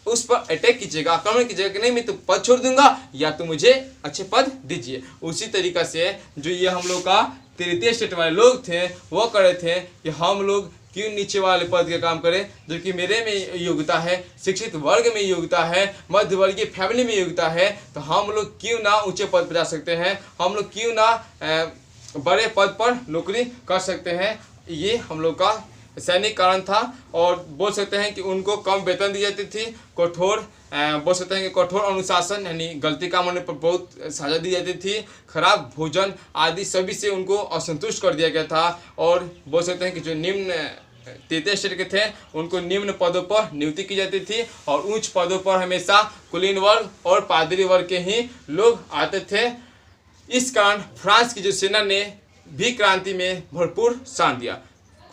उस पर अटैक कीजिएगा, आक्रमण कीजिएगा कि नहीं मैं तो पद छोड़ दूंगा या तो मुझे अच्छे पद दीजिए। उसी तरीका से जो ये हम लोग का तृतीय स्टेट वाले लोग थे वो कर रहे थे कि हम लोग क्यों नीचे वाले पद के काम करें, जबकि मेरे में योग्यता है, शिक्षित वर्ग में योग्यता है, मध्यवर्गीय फैमिली में योग्यता है, तो हम लोग क्यों ना ऊंचे पद पर जा सकते हैं, हम लोग क्यों ना बड़े पद पर नौकरी कर सकते हैं। ये हम लोग का सैनिक कारण था। और बोल सकते हैं कि उनको कम वेतन दी जाती थी, कठोर बोल सकते हैं कि कठोर अनुशासन, यानी गलती काम होने पर बहुत सजा दी जाती थी, खराब भोजन आदि सभी से उनको असंतुष्ट कर दिया गया था। और बोल सकते हैं कि जो निम्न तृतीय स्टेट के थे उनको निम्न पदों पर नियुक्ति की जाती थी, और उच्च पदों पर हमेशा कुलीन वर्ग और पादरी वर्ग के ही लोग आते थे। इस कारण फ्रांस की जो सेना ने भी क्रांति में भरपूर साथ दिया।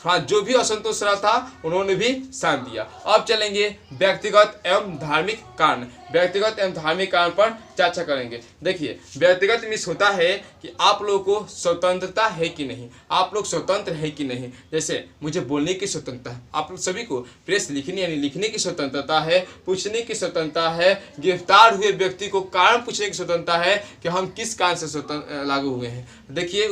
फ्रांस जो भी असंतोष रहा था उन्होंने भी साथ दिया। अब चलेंगे व्यक्तिगत एवं धार्मिक कारण। व्यक्तिगत एवं धार्मिक कारण पर चर्चा करेंगे। देखिए, व्यक्तिगत में होता है कि आप लोगों को स्वतंत्रता है कि नहीं, आप लोग स्वतंत्र है कि नहीं। जैसे मुझे बोलने की स्वतंत्रता है, आप लोग सभी को प्रेस लिखने यानी लिखने की स्वतंत्रता है, पूछने की स्वतंत्रता है, गिरफ्तार हुए व्यक्ति को कारण पूछने की स्वतंत्रता है कि हम किस कारण से स्वतंत्र लागू हुए हैं। देखिए,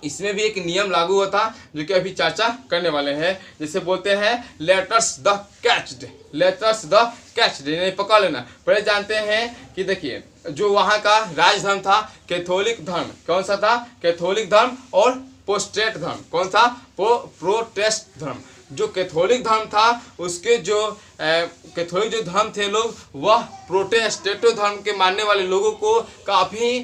इसमें भी एक नियम लागू हुआ था जो कि अभी चर्चा करने वाले हैं। जैसे बोलते हैं letters the catched, letters the catched यानी पकड़ लेना। पहले जानते हैं कि देखिए, जो वहाँ का राजधर्म था कैथोलिक धर्म, कौन सा था? कैथोलिक धर्म और प्रोटेस्टेंट धर्म। कौन सा? प्रोटेस्ट धर्म। जो कैथोलिक धर्म था उसके जो कैथोलिक जो धर्म थे लोग, वह प्रोटेस्टेंट धर्म के मानने वाले लोगों को काफ़ी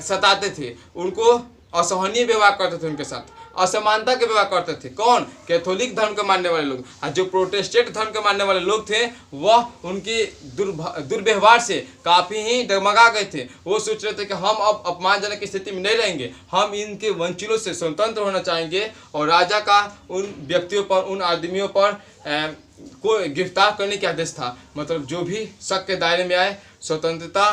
सताते थे, उनको असहनीय व्यवहार करते थे उनके साथ। असमानता के व्यवहार करते थे। कौन? कैथोलिक धर्म के मानने वाले लोग। और जो प्रोटेस्टेंट धर्म के मानने वाले लोग थे वह उनके दुर्व्यवहार से काफ़ी ही डगमगा गए थे। वो सोच रहे थे कि हम अब अपमानजनक स्थिति में नहीं रहेंगे, हम इनके वंचिलों से स्वतंत्र होना चाहेंगे और राजा का उन व्यक्तियों पर, उन आदमियों पर को गिरफ्तार करने का आदेश था। मतलब जो भी शक के दायरे में आए, स्वतंत्रता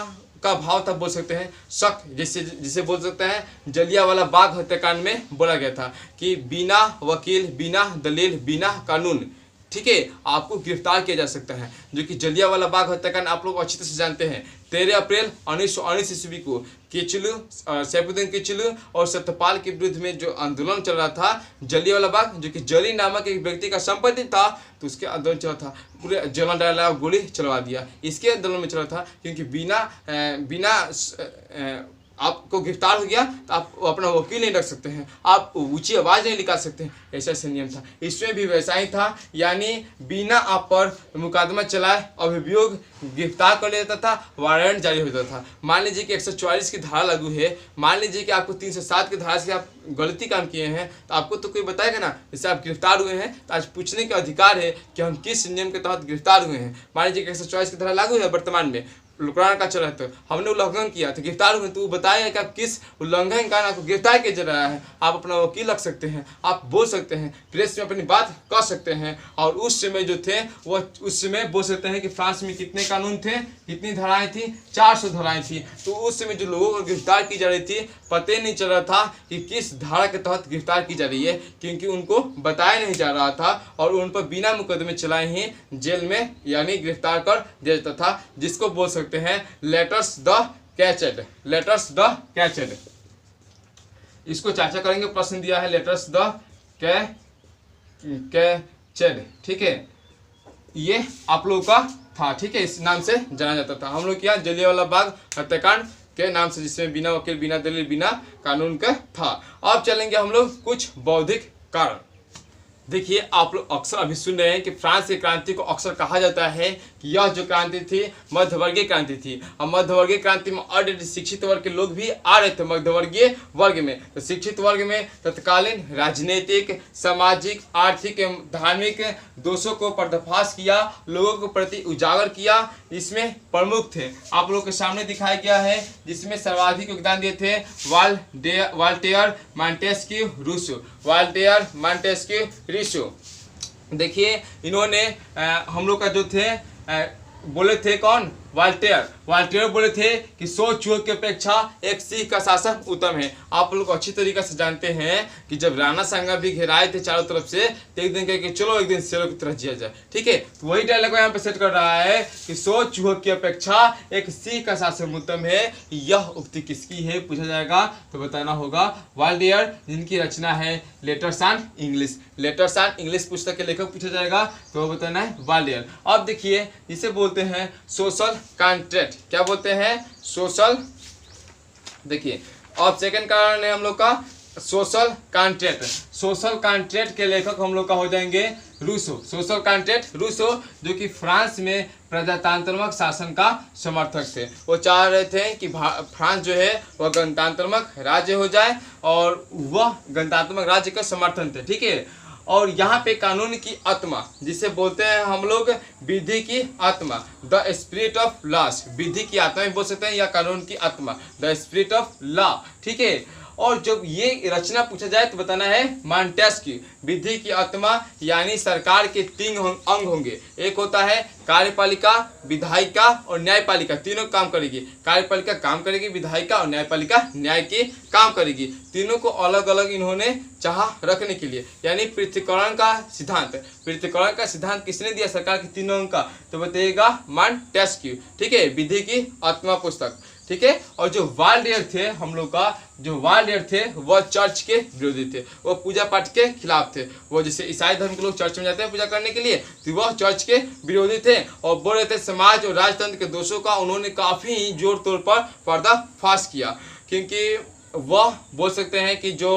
का भाव था, बोल सकते हैं शक, जिसे बोल सकते हैं जलियांवाला बाग हत्याकांड में बोला गया था कि बिना वकील, बिना दलील, बिना कानून, ठीक है, आपको गिरफ्तार किया जा सकता है। जो कि जलियांवाला बाग हत्याकांड आप लोग अच्छी तरह से जानते हैं। 13 अप्रैल 1919 ईस्वी को किचलू, सैफुद्दीन किचलू और सत्यपाल के विरुद्ध में जो आंदोलन चल रहा था जलियांवाला बाग, जो कि जली नामक एक व्यक्ति का संपत्ति था, तो उसके आंदोलन चला था। पूरे जला डाला, गोली चलवा दिया, इसके आंदोलन में चला था। क्योंकि बिना आपको गिरफ्तार हो गया तो आप अपना वकील नहीं रख सकते हैं, आप ऊंची आवाज़ नहीं निकाल सकते हैं, ऐसा ऐसा नियम था। इसमें भी वैसा ही था, यानी बिना आप पर मुकदमा चलाए अभियोग गिरफ्तार कर लेता था, वारंट जारी होता था। मान लीजिए कि 144 की धारा लागू है, मान लीजिए कि आपको 307 की धारा से आप गलती काम किए हैं, तो आपको तो कोई बताएगा ना। जैसे आप गिरफ्तार हुए हैं तो आज पूछने का अधिकार है कि हम किस नियम के तहत गिरफ्तार हुए हैं। मान लीजिए कि 144 की धारा लागू है वर्तमान में, लुकरान का चल रहा है, तो हमने उल्लंघन किया तो गिरफ्तार हुए, तो वो बताया कि आप किस उल्लंघन के कारण आपको गिरफ्तार किया जा रहा है। आप अपना वकील रख सकते हैं, आप बोल सकते हैं, प्रेस में अपनी बात कर सकते हैं। और उस समय जो थे वह उस समय बोल सकते हैं कि फ्रांस में कितने कानून थे, कितनी धाराएं थी, 400 धाराएं थी। तो उस समय जो लोगों को गिरफ्तार की जा रही थी, पता नहीं चल रहा था कि किस धारा के तहत गिरफ्तार की जा रही है, क्योंकि उनको बताया नहीं जा रहा था और उन पर बिना मुकदमे चलाए ही जेल में यानी गिरफ्तार कर दिया जाता था, जिसको बोल सकते हैं लेटर्स द कैचेड। लेटर्स द कैचेड, इसको चर्चा करेंगे। प्रश्न दिया है लेटर्स द कैचेड, ठीक है, ये आप लोगों का था, ठीक है, इस नाम से जाना जाता था। हम लोग क्या जलियांवाला बाग हत्याकांड के नाम से, जिसमें बिना वकील, बिना दलील, बिना कानून का था। अब चलेंगे हम लोग कुछ बौद्धिक कारण। देखिए, आप लोग अक्सर अभी सुन रहे हैं कि फ्रांस की क्रांति को अक्सर कहा जाता है कि यह जो क्रांति थी मध्यवर्गीय क्रांति थी। और मध्यवर्गीय क्रांति में ऑलरेडी शिक्षित वर्ग के लोग भी आ रहे थे मध्यवर्गीय वर्ग में। तो शिक्षित वर्ग में तत्कालीन राजनीतिक, सामाजिक, आर्थिक एवं धार्मिक दोषों को पर्दाफाश किया, लोगों के प्रति उजागर किया। इसमें प्रमुख थे, आप लोग के सामने दिखाया गया है, जिसमें सर्वाधिक योगदान दिए थे Voltaire, Montesquieu, Rousseau. Voltaire, Montesquieu, Rousseau. देखिए, इन्होंने हम लोग का जो थे बोले थे कौन? वाल्टेयर। वाल्टेयर बोले थे कि 100 चूहों की अपेक्षा एक सिंह का शासन उत्तम है। आप लोग अच्छी तरीके से जानते हैं कि जब राणा सांगा भी घेराए थे चारों तरफ से, तो एक दिन कह के चलो एक दिन शेरों की तरह जिया जाए, ठीक है। तो वही डायलॉग यहाँ पे सेट कर रहा है कि 100 चूहों की अपेक्षा एक सिंह का शासन उत्तम है। यह उक्ति किसकी है पूछा जाएगा तो बताना होगा वाल्टेयर, जिनकी रचना है letters on English. Letters on English पुस्तक के लेखक पूछा जाएगा तो बताना है वाल्टेयर। अब देखिए, इसे बोलते हैं सोशल कॉन्ट्रैक्ट। क्या बोलते हैं? सोशल। देखिए, अब सेकंड कारण है हम लोग का सोशल कॉन्ट्रैक्ट। सोशल कॉन्ट्रैक्ट के लेखक हम लोग का हो जाएंगे रूसो। सोशल कॉन्ट्रैक्ट रूसो, जो कि फ्रांस में प्रजातांत्रिक शासन का समर्थक थे। वो चाह रहे थे कि फ्रांस जो है वह गणतंत्रात्मक राज्य हो जाए और वह गणतंत्रात्मक राज्य का समर्थन थे, ठीक है। और यहाँ पे कानून की आत्मा, जिसे बोलते हैं हम लोग विधि की आत्मा, द स्पिरिट ऑफ लॉस। विधि की आत्मा भी बोल सकते हैं या कानून की आत्मा, द स्पिरिट ऑफ लॉ, ठीक है। और जब ये रचना पूछा जाए तो बताना है मॉन्टेस्क्यू। विधि की आत्मा यानी सरकार के 3 अंग होंगे। एक होता है कार्यपालिका, विधायिका और न्यायपालिका, तीनों काम करेगी। कार्यपालिका काम करेगी, विधायिका और न्यायपालिका न्याय के काम करेगी। तीनों को अलग अलग इन्होंने चाहा रखने के लिए, यानी पृथक्करण का सिद्धांत। पृथक्करण का सिद्धांत किसने दिया सरकार के 3 अंग का? तो बताइएगा मॉन्टेस्क्यू, ठीक है, विधि की आत्मा पुस्तक, ठीक है। और जो वाल्टेयर थे हम लोग का, जो वाल्टेयर थे वह चर्च के विरोधी थे, वो पूजा पाठ के खिलाफ थे। वो जैसे ईसाई धर्म के लोग चर्च में जाते हैं पूजा करने के लिए, तो वह चर्च के विरोधी थे और बोल रहे थे समाज और राजतंत्र के दोषों का उन्होंने काफ़ी जोर तौर पर पर्दाफाश किया। क्योंकि वह बोल सकते हैं कि जो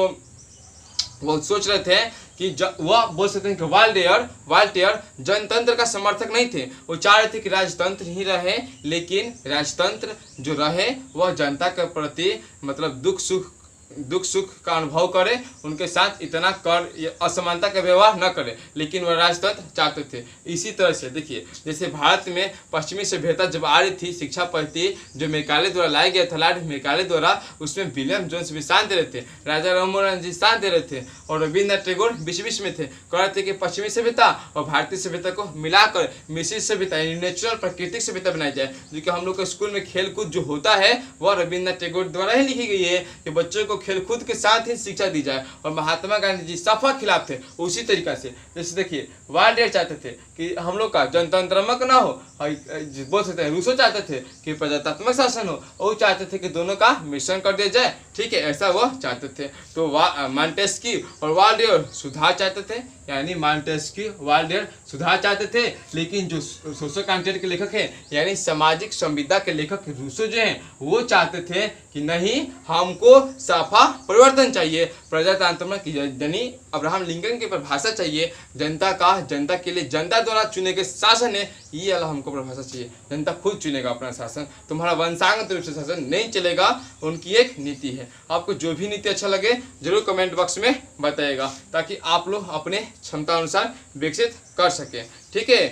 वो सोच रहे थे कि वह बोल सकते हैं कि वाल्टेयर जनतंत्र का समर्थक नहीं थे। वो चाह रहे थे कि राजतंत्र ही रहे, लेकिन राजतंत्र जो रहे वह जनता के प्रति मतलब दुख सुख दुख सुख का अनुभव करे, उनके साथ इतना कर असमानता का व्यवहार न करे, लेकिन वह राजतंत्र चाहते थे। इसी तरह से देखिए, जैसे भारत में पश्चिमी सभ्यता जब आ रही थी, शिक्षा पद्धति जो मैकाले द्वारा लाया गया था, लॉर्ड मैकाले द्वारा, उसमें विलियम जोन्स भी साथ दे रहे थे, राजा राममोहन जी साथ दे रहे थे, और रविन्द्रनाथ टैगोर बीच बीच में थे। कह रहे थे कि पश्चिमी सभ्यता और भारतीय सभ्यता को मिलाकर मिश्रित सभ्यता यानी नेचुरल प्राकृतिक सभ्यता बनाई जाए, जो कि हम लोग के स्कूल में खेलकूद जो होता है वह रविन्द्रनाथ टैगोर द्वारा ही लिखी गई है कि बच्चों को खेलकूद के साथ ही शिक्षा दी जाए। और महात्मा गांधी जी सफा खिलाफ थे उसी तरीका से। जैसे देखिए, वाल्डेयर चाहते थे कि हम लोग का जनतंत्रात्मक ना हो, बोल सकते हैं रूसो चाहते थे कि प्रजातात्मक शासन हो, और चाहते थे कि दोनों का मिश्रण कर दिया जाए, ठीक है, ऐसा वो चाहते थे। तो मॉन्टेस्क्यू और वाल्डेयर सुधार चाहते थे, यानी मॉन्टेस्क्यू वाल्डेयर सुधार चाहते थे, लेकिन जो सोशल कंटेंट के लेखक हैं यानी सामाजिक संविदा के लेखक रूसो जो हैं वो चाहते थे कि नहीं, हमको साफा परिवर्तन चाहिए, प्रजातंत्र यानी अब्राहम लिंकन की परिभाषा चाहिए, जनता का जनता के लिए जनता द्वारा चुने गए शासन है, ये वाला हमको परिभाषा चाहिए। जनता खुद चुनेगा अपना शासन, तुम्हारा वंशागत रूप से शासन नहीं चलेगा, उनकी एक नीति है। आपको जो भी नीति अच्छा लगे जरूर कमेंट बॉक्स में बताइएगा, ताकि आप लोग अपने क्षमता अनुसार विकसित कर सकें, ठीक है।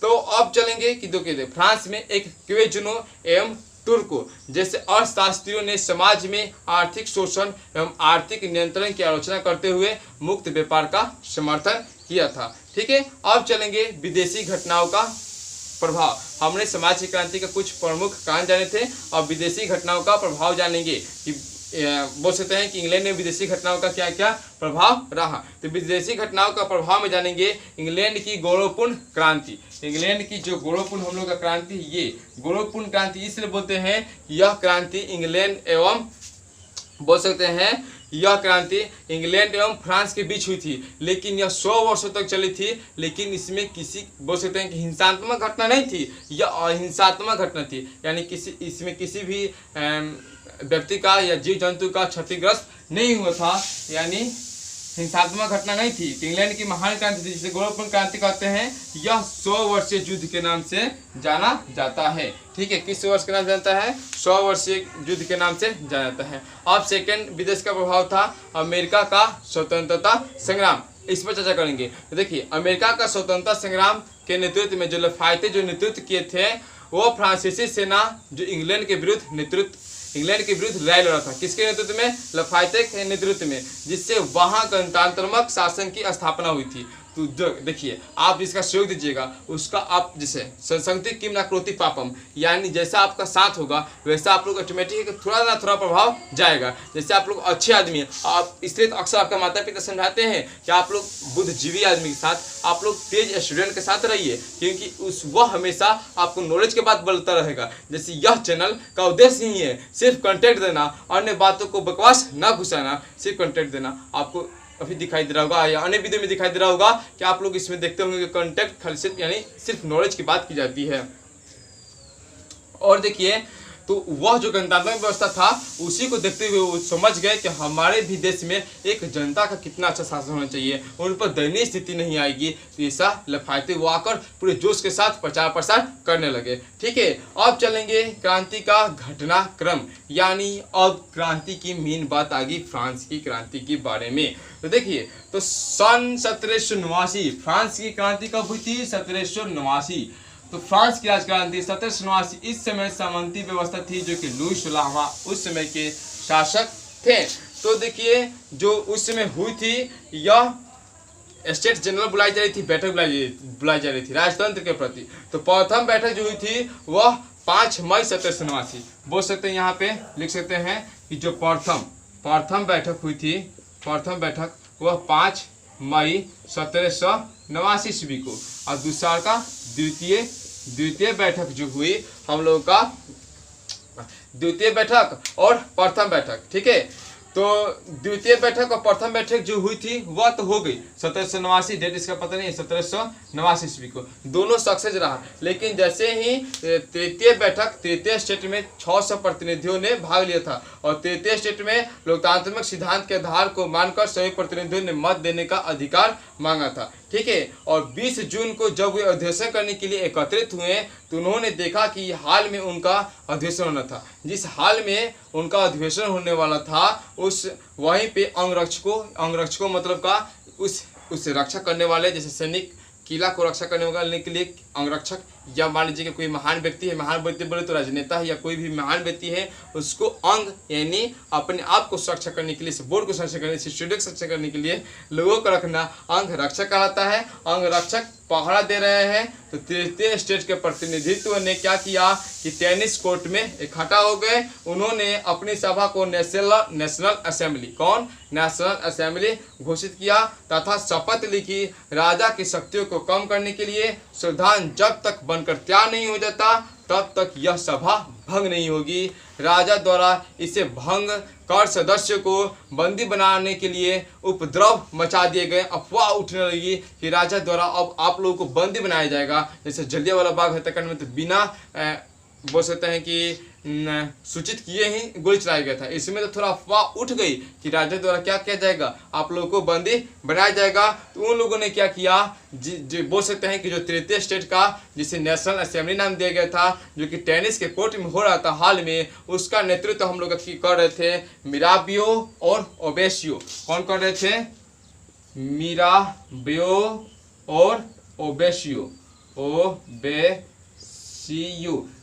तो अब चलेंगे कि देखिए, फ्रांस में एक क्वेजुनो एवं तुर्को जैसे अर्थशास्त्रियों ने समाज में आर्थिक शोषण एवं आर्थिक नियंत्रण की आलोचना करते हुए मुक्त व्यापार का समर्थन किया था, ठीक है। अब चलेंगे विदेशी घटनाओं का प्रभाव। हमने समाज की क्रांति के कुछ प्रमुख कारण जाने थे, अब विदेशी घटनाओं का प्रभाव जानेंगे कि बोल सकते हैं कि इंग्लैंड में विदेशी घटनाओं का क्या क्या प्रभाव रहा। तो विदेशी घटनाओं का प्रभाव में जानेंगे इंग्लैंड की गौरवपूर्ण क्रांति। इंग्लैंड की जो गौरवपूर्ण हम लोग का क्रांति, ये गौरवपूर्ण क्रांति इसलिए बोलते हैं, यह क्रांति इंग्लैंड एवं बोल सकते हैं यह क्रांति इंग्लैंड एवं फ्रांस के बीच हुई थी, लेकिन यह 100 वर्षों तक चली थी। लेकिन इसमें किसी बोल सकते हैं कि हिंसात्मक घटना नहीं थी, यह अहिंसात्मक घटना थी, यानी इसमें किसी भी व्यक्ति का या जीव जंतु का क्षतिग्रस्त नहीं हुआ था, यानी हिंसात्मक घटना नहीं थी। इंग्लैंड की महान क्रांति थी, जिसे गौरवपूर्ण क्रांति कहते हैं। यह 100 वर्षीय युद्ध के नाम से जाना जाता है, ठीक है। किस वर्ष के नाम जानता है? 100 वर्षीय युद्ध के नाम से जाना जाता है। अब सेकंड विदेश का प्रभाव था अमेरिका का स्वतंत्रता संग्राम, इस पर चर्चा करेंगे। तो देखिए, अमेरिका का स्वतंत्रता संग्राम के नेतृत्व में जो लफायते जो नेतृत्व किए थे, वो फ्रांसीसी सेना जो इंग्लैंड के विरुद्ध लड़ाई लड़ा था। किसके नेतृत्व में? लफायते के नेतृत्व में, जिससे वहां गणतंत्रात्मक शासन की स्थापना हुई थी। तो देखिए, आप जिसका सहयोग दीजिएगा उसका आप जैसे संसंगति किम ना क्रोति पापम, यानी जैसा आपका साथ होगा वैसा आप लोग ऑटोमेटिक थोड़ा ना थोड़ा प्रभाव जाएगा। जैसे आप लोग अच्छे आदमी हैं, आप इसलिए तो अक्सर आपका माता पिता समझाते हैं कि आप लोग बुद्धिजीवी आदमी के साथ, आप लोग तेज स्टूडेंट के साथ रहिए, क्योंकि वह हमेशा आपको नॉलेज के बाद बढ़ता रहेगा। जैसे यह चैनल का उद्देश्य ही है सिर्फ कंटेंट देना, अन्य बातों को बकवास ना घुसाना, सिर्फ कंटेंट देना। आपको अभी दिखाई दे रहा होगा या अन्य वीडियो में दिखाई दे रहा होगा कि आप लोग इसमें देखते होंगे कि कंटेंट खाली सिर्फ यानी सिर्फ नॉलेज की बात की जाती है। और देखिए, तो वह जो गणतांत्रिक व्यवस्था था उसी को देखते हुए वो समझ गए कि हमारे भी देश में एक जनता का कितना अच्छा शासन होना चाहिए, उन पर दयनीय स्थिति नहीं आएगी। तो ऐसा लफायते वो आकर पूरे जोश के साथ प्रचार प्रसार करने लगे, ठीक है। अब चलेंगे क्रांति का घटनाक्रम, यानी अब क्रांति की मेन बात आ गई फ्रांस की क्रांति के बारे में। तो देखिए, तो सन 1789 फ्रांस की क्रांति कब हुई थी? 1789। तो फ्रांस की राजक्रांति 1789, इस समय सामंती व्यवस्था थी जो कि लुई 16वां उस समय के शासक थे। तो देखिए, जो उस समय हुई थी, यह स्टेट जनरल बुलाई जा रही थी, बैठक बुलाई जा रही थी राजतंत्र के प्रति। तो प्रथम बैठक जो हुई थी वह 5 मई 1789, बोल सकते हैं यहाँ पे लिख सकते हैं कि जो प्रथम बैठक हुई थी, प्रथम बैठक वह 5 मई 1789 ईस्वी को, और दूसरा का द्वितीय बैठक जो हुई हम लोगों का द्वितीय बैठक और प्रथम बैठक, ठीक है। तो द्वितीय बैठक और प्रथम बैठक जो हुई थी वह तो हो गई 1789, डेट इसका पता नहीं है, 1789 ईस्वी को दोनों सक्सेस रहा। लेकिन जैसे ही तृतीय स्टेट में 600 प्रतिनिधियों ने भाग लिया था, और तृतीय स्टेट में लोकतांत्रिक सिद्धांत के आधार को मानकर सभी प्रतिनिधियों ने मत देने का अधिकार मांगा था। ठीक है। और 20 जून को जब वे अधिवेशन करने के लिए एकत्रित हुए तो उन्होंने देखा कि हाल में उनका अधिवेशन होना था। जिस हाल में उनका अधिवेशन होने वाला था उस वहीं पे अंगरक्षकों मतलब का उस रक्षा करने वाले, जैसे सैनिक किला को रक्षा करने वाले के लिए अंगरक्षक, या मान लीजिए कि कोई महान व्यक्ति है, महान व्यक्ति बोले तो राजनेता है या कोई भी महान व्यक्ति है, उसको अंग यानी अपने आप को सुरक्षा करने के लिए, इस बोर्ड को सुरक्षा करने, इस स्टूडियो को सुरक्षा करने के लिए लोगों को रखना अंग रक्षक कहलाता है। अंग रक्षक पहरा दे रहे हैं। तो 33 स्टेट के प्रतिनिधित्व ने क्या किया कि टेनिस कोर्ट में इकट्ठा हो गए। उन्होंने अपनी सभा को नेशनल असेंबली घोषित किया तथा शपथ लिखी, राजा की शक्तियों को कम करने के लिए संविधान जब तक बनकर तैयार नहीं हो जाता तब तक यह सभा भंग नहीं होगी। राजा द्वारा इसे भंग कर सदस्य को बंदी बनाने के लिए उपद्रव मचा दिए गए। अफवाह उठने लगी कि राजा द्वारा अब आप लोगों को बंदी बनाया जाएगा। जैसे जलियांवाला बाग हत्याकांड में तो बिना बोल सकते हैं कि सूचित किए ही गोली चलाया गया था। इसमें तो थोड़ा अफवाह उठ गई कि राजा द्वारा क्या किया जाएगा, आप लोगों को बंदी बनाया जाएगा। तो उन लोगों ने क्या किया, जो बोल सकते हैं कि जो 33 स्टेट का जिसे नेशनल असेंबली नाम दिया गया था, जो कि टेनिस के कोर्ट में हो रहा था हाल में, उसका नेतृत्व हम लोग कर रहे थे मिराबियो और ओबेसियो। कौन कर रहे थे? मिराबियो और ओबेसियो।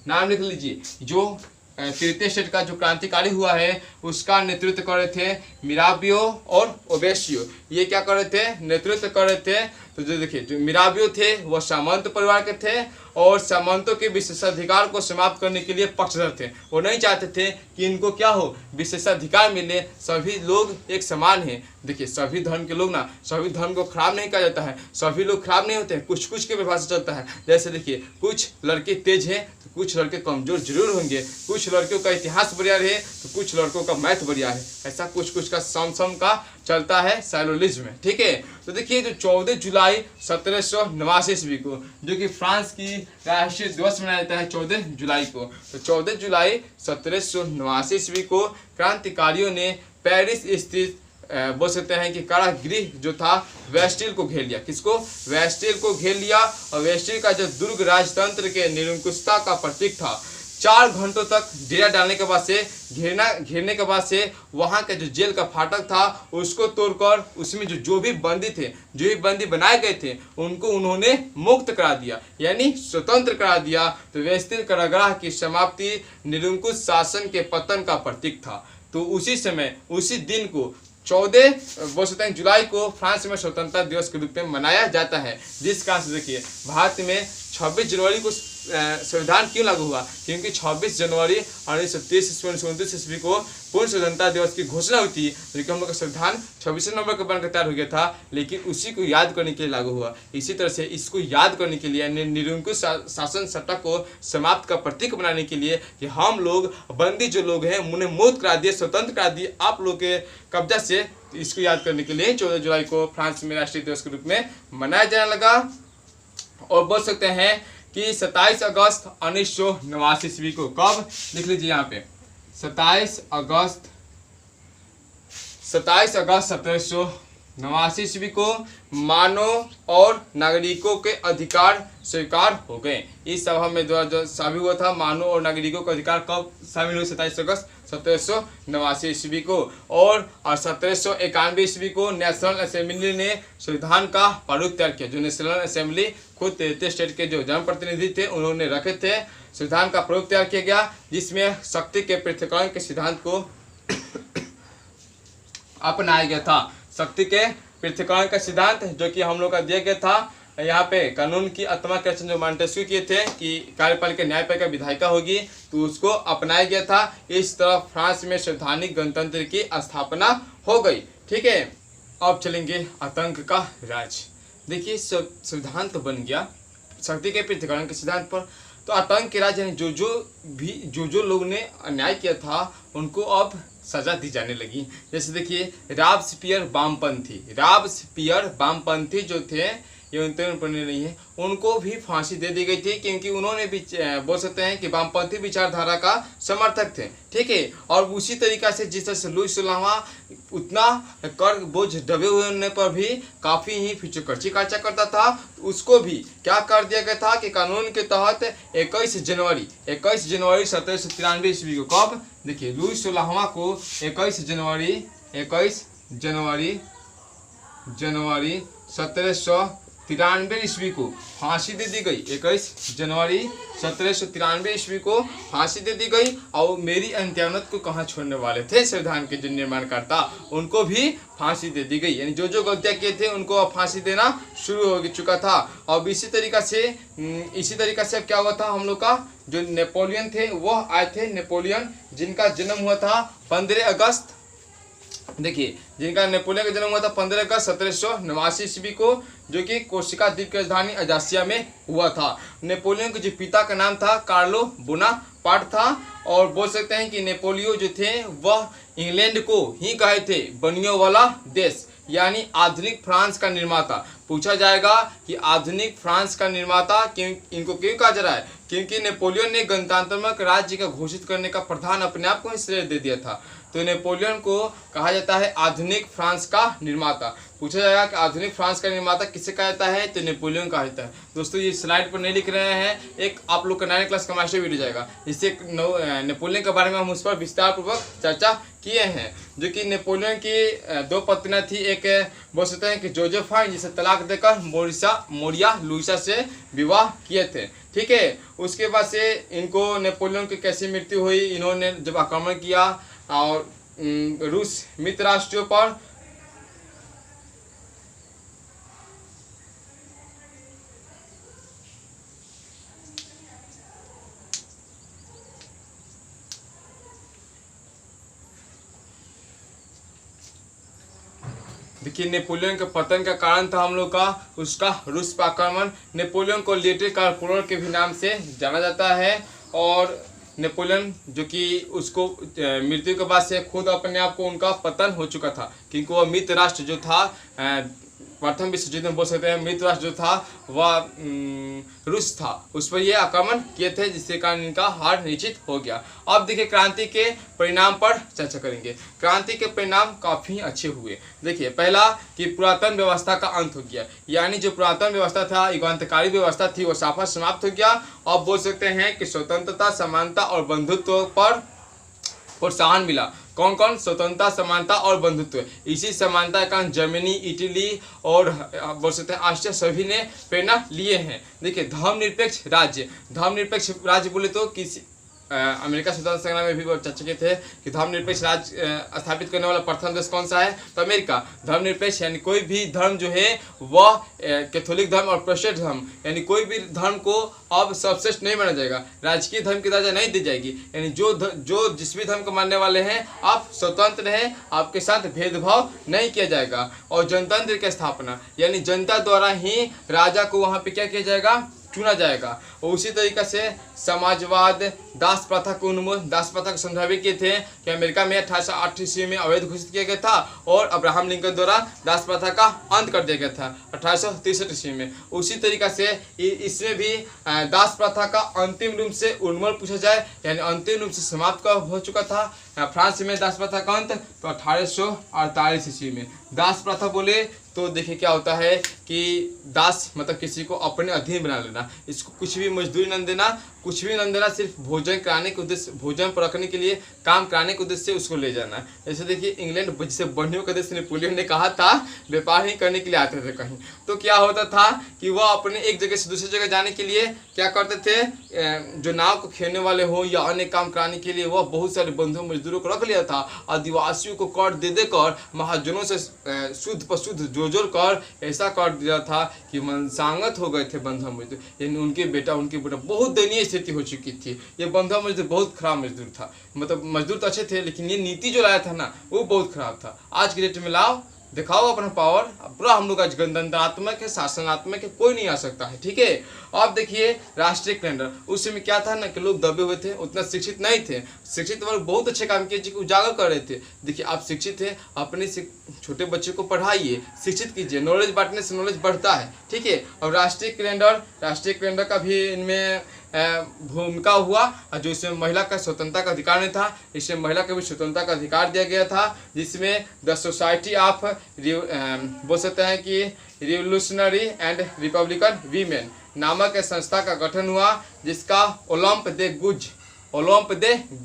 नाम लिख लीजिए। जो 33 स्टेट का जो क्रांतिकारी हुआ है उसका नेतृत्व कर रहे थे मिराबियो और ओबेसियो। ये क्या कर रहे थे? नेतृत्व कर रहे थे। तो जो देखिए, जो मिराबियो थे वह सामंत परिवार के थे और सामंतों के विशेषाधिकार को समाप्त करने के लिए पक्षधर थे। वो नहीं चाहते थे कि इनको क्या हो, विशेषाधिकार मिले। सभी लोग एक समान हैं। देखिए, सभी धर्म के लोग ना, सभी धर्म को खराब नहीं कहा जाता है, सभी लोग खराब नहीं होते हैं, कुछ कुछ के व्यवहार से चलता है। जैसे देखिए, कुछ लड़के तेज हैं तो कुछ लड़के कमजोर जरूर होंगे, कुछ लड़कियों का इतिहास बढ़िया है तो कुछ लड़कों का मैथ बढ़िया है। ऐसा कुछ कुछ का सम का चलता है साइलोलिज्म में, ठीक है। तो देखिए, जो 14 जुलाई 1789 ईस्वी को, जो कि फ्रांस की राष्ट्रीय दिवस मनाया जाता है 14 जुलाई को, तो 14 जुलाई 1789 ईस्वी को क्रांतिकारियों ने पेरिस स्थित बोल सकते हैं कि कारागृह जो था वेस्टिल को घेर लिया। किसको? वेस्टिल को घेर लिया। और वेस्टिल का जो दुर्ग राजतंत्र के निरंकुशता का प्रतीक था। 4 घंटों तक डेरा डालने के बाद से घेरने के बाद से वहां के जो जेल का फाटक था उसको तोड़कर उसमें जो भी बंदी थे, जो भी बंदी बनाए गए थे, उनको उन्होंने मुक्त करा दिया, यानी स्वतंत्र करा दिया। तो वेस्टिल कारागृह की समाप्ति निरंकुश शासन के पतन का प्रतीक था। तो उसी समय, उसी दिन को 14 बोल सकते हैं जुलाई को फ्रांस में स्वतंत्रता दिवस के रूप में मनाया जाता है। जिस कारण से देखिए, भारत में 26 जनवरी को संविधान क्यों लागू हुआ? क्योंकि 26 जनवरी 1930 ईस्वी को पूर्ण स्वतंत्रता दिवस की घोषणा हुई थी। लेकिन हम लोग का संविधान 26 नवंबर को बनकर तैयार हो गया था, लेकिन उसी को याद करने के लिए लागू हुआ। इसी तरह से इसको याद करने के लिए, निरंकुश शासन सत्ता को समाप्त का प्रतीक बनाने के लिए कि हम लोग बंदी जो लोग हैं उन्हें मुक्त करा दिए, स्वतंत्र करा दिए आप लोग के कब्जा से, इसको याद करने के लिए 14 जुलाई को फ्रांस में राष्ट्रीय दिवस के रूप में मनाया जाने लगा। और बोल सकते हैं कि 27 अगस्त 1989 ईस्वी को, कब लिख लीजिए यहाँ पे, 27 अगस्त 1789 ईस्वी को मानव और नागरिकों के अधिकार स्वीकार हो गए। इस सभा में जो शामिल हुआ था, मानव और नागरिकों के अधिकार कब शामिल हुए? 27 अगस्त 1789 ईस्वी को। और 1791 ईस्वी को नेशनल असेंबली ने संविधान का प्रारूप तैयार किया। जो नेशनल असेंबली खुद 33 स्टेट के जो जनप्रतिनिधि थे उन्होंने रखे थे, संविधान का प्रारूप तैयार किया गया, जिसमें शक्ति के पृथक्करण के सिद्धांत को अपनाया गया था। शक्ति के पृथक्करण का सिद्धांत जो कि हम लोग का दिया गया था यहाँ पे, कानून की आत्मा के रचना जो मॉन्टेस्क्यू किए थे कि कार्यपालिका न्यायपालिका विधायिका होगी, तो उसको अपनाया गया था। इस तरह फ्रांस में संवैधानिक गणतंत्र की स्थापना हो गई, ठीक है। अब चलेंगे आतंक का राज। देखिए, संविधान तो बन गया शक्ति के पृथक्करण के सिद्धांत पर, तो आतंक के राज यानी जो लोग ने अन्याय किया था उनको अब सजा दी जाने लगी। जैसे देखिए, रॉबस्पियर वामपंथी जो थे, ये उन्नति नहीं है, उनको भी फांसी दे दी गई थी, क्योंकि उन्होंने भी बोल सकते हैं कि वामपंथी विचारधारा का समर्थक थे, ठीक है। और उसी तरीका से जिस तरह से लुई 16वां उतना कर बोझ दबे हुए होने पर भी काफ़ी ही फिचुकर्ची कार्य करता था, उसको भी क्या कर दिया गया था कि कानून के तहत 21 जनवरी 1793 ईस्वी को, कब देखिए लुई 16वां को 21 जनवरी 1793 ईस्वी को फांसी दे दी गई। 21 जनवरी 1793 ईस्वी को फांसी दे दी गई। और मेरी अंत्योन्नत को कहाँ छोड़ने वाले थे संविधान के जो निर्माणकर्ता, उनको भी फांसी दे दी गई। यानी जो जो गलतियाँ किए थे उनको अब फांसी देना शुरू हो चुका था। अब इसी तरीका से क्या हुआ था, हम लोग का जो नेपोलियन थे वह आए थे। नेपोलियन जिनका जन्म हुआ था 15 अगस्त, देखिए जिनका नेपोलियन का जन्म हुआ था 15 अगस्त 1789 ईस्वी को, जो कि कोर्सिका द्वीप की राजधानी अजासिया में हुआ था। नेपोलियन के जो पिता का नाम था कार्लो बोनापार्ट था। और बोल सकते हैं कि नेपोलियो जो थे वह इंग्लैंड को ही कहे थे बनियों वाला देश, यानी आधुनिक फ्रांस का निर्माता। पूछा जाएगा कि आधुनिक फ्रांस का निर्माता इनको क्यों कहा जा रहा है, क्योंकि नेपोलियन ने गणतंत्रात्मक राज्य का घोषित करने का प्रधान अपने आप को ही श्रेय दे दिया था। तो नेपोलियन को कहा जाता है आधुनिक फ्रांस का निर्माता। पूछा जाएगा कि आधुनिक फ्रांस का निर्माता किसे कहा जाता है, तो नेपोलियन कहा जाता है। दोस्तों ये स्लाइड पर नहीं लिख रहे हैं, एक आप लोग का 9वीं क्लास का मास्टर वीडियो जाएगा, इससे नेपोलियन के बारे में हम उस पर विस्तार पूर्वक चर्चा किए हैं। जो कि नेपोलियन की 2 पत्नियां थी, एक बोल सकते हैं कि जोसेफाइन, जिसे तलाक देकर मोरिया लुइसा से विवाह किए थे, ठीक है। उसके बाद से इनको नेपोलियन की कैसी मृत्यु हुई, इन्होंने जब आक्रमण किया और रूस मित्र राष्ट्रों पर देखिए नेपोलियन के पतन का कारण था हम लोग का उसका रूस पर आक्रमण। नेपोलियन को लिटिल कार्पोरल के भी नाम से जाना जाता है। और नेपोलियन जो कि उसको मृत्यु के बाद से खुद अपने आप को उनका पतन हो चुका था, क्योंकि वह मित्र राष्ट्र जो था प्रथम विश्व युद्ध में बोल सकते हैं मित्र राष्ट्र जो था वह रूस था, उस पर ये आक्रमण किए थे, जिसके कारण इनका हार निश्चित हो गया। अब देखिए क्रांति के परिणाम पर चर्चा करेंगे। क्रांति के परिणाम काफ़ी अच्छे हुए। देखिए पहला कि पुरातन व्यवस्था का अंत हो गया, यानी जो पुरातन व्यवस्था था युगांतकारी व्यवस्था थी वो साफा समाप्त हो गया। अब बोल सकते हैं कि स्वतंत्रता, समानता और बंधुत्व पर प्रोत्साहन मिला। कौन कौन? स्वतंत्रता, समानता और बंधुत्व। इसी समानता के कारण जर्मनी, इटली और बोल सकते हैं ऑस्ट्रिया सभी ने प्रेरणा लिए हैं। देखिए धर्मनिरपेक्ष राज्य बोले तो किसी अमेरिका स्वतंत्र संग्राम में भी चर्चा किए थे कि धर्मनिरपेक्ष राज्य स्थापित करने वाला प्रथम देश कौन सा है, तो अमेरिका। धर्मनिरपेक्ष यानी कोई भी धर्म जो है वह कैथोलिक धर्म और प्रोटेस्टेंट धर्म, यानी कोई भी धर्म को अब सर्वश्रेष्ठ नहीं माना जाएगा, राजकीय धर्म की दर्जा नहीं दी जाएगी। यानी जो जिस भी धर्म को मानने वाले हैं आप स्वतंत्र हैं, आपके साथ भेदभाव नहीं किया जाएगा। और जनतंत्र की स्थापना, यानी जनता द्वारा ही राजा को वहाँ पे क्या किया जाएगा, चुना जाएगा। और उसी तरीके से समाजवाद, दास प्रथा को उन्मूलन, दास प्रथा को संदर्भित किए थे कि अमेरिका में 1808 ईस्वी में अवैध घोषित किया गया था और अब्राहम लिंकन द्वारा दास प्रथा का अंत कर दिया गया था 1863 ईस्वी में। उसी तरीके से इसमें भी दास प्रथा का अंतिम रूप से उन्मूलन पूछा जाए, यानी अंतिम रूप से समाप्त हो चुका था फ्रांस में दास प्रथा का अंत, तो 1848 ईस्वी में। दास प्रथा बोले तो देखिए क्या होता है कि दास मतलब किसी को अपने अधीन बना लेना, इसको कुछ भी मजदूरी न देना, कुछ भी न देना, सिर्फ भोजन कराने के उद्देश्य, भोजन पर रखने के लिए, काम कराने के उद्देश्य से उसको ले जाना। जैसे देखिए इंग्लैंड जिसे बंदियों का देश नेपोलियन ने कहा था, व्यापार ही करने के लिए आते थे कहीं, तो क्या होता था कि वह अपने एक जगह से दूसरी जगह जाने के लिए क्या करते थे, जो नाव को खेलने वाले हो या अन्य काम कराने के लिए वह बहुत सारे बंधु मजदूरों को रख लिया था। आदिवासियों को कर दे देकर महाजनों से शुद्ध पर शुद्ध जोड़ कर ऐसा कर दिया था कि मनसांगत हो गए थे बंधु मजदूर, यानी उनके बेटा बहुत दयनीय स्थिति हो चुकी थी। ये बंधु मजदूर बहुत खराब मजदूर था, मतलब मजदूर तो अच्छे थे लेकिन ये नीति जो लाया था ना वो बहुत खराब था। आज के डेट में लाओ दिखाओ अपना पावर, पूरा हम लोग का गणतंत्रात्मक है, शासनात्मक है, कोई नहीं आ सकता है। ठीक है, अब देखिए राष्ट्रीय कैलेंडर, उस समय क्या था ना कि लोग दबे हुए थे, उतना शिक्षित नहीं थे। शिक्षित वर्ग बहुत अच्छे काम किए, उजागर कर रहे थे। देखिए आप शिक्षित हैं, अपने छोटे बच्चे को पढ़ाइए, शिक्षित कीजिए, नॉलेज बांटने से नॉलेज बढ़ता है। ठीक है, और राष्ट्रीय कैलेंडर का भी इनमें भूमिका हुआ, जो इसमें महिला का स्वतंत्रता का अधिकार नहीं था, इसमें महिला को भी स्वतंत्रता का अधिकार दिया गया था, जिसमें द सोसाइटी ऑफ बोल सकते हैं कि रिवोल्यूशनरी एंड रिपब्लिकन वीमेन नामक संस्था का गठन हुआ, जिसका ओलंप दे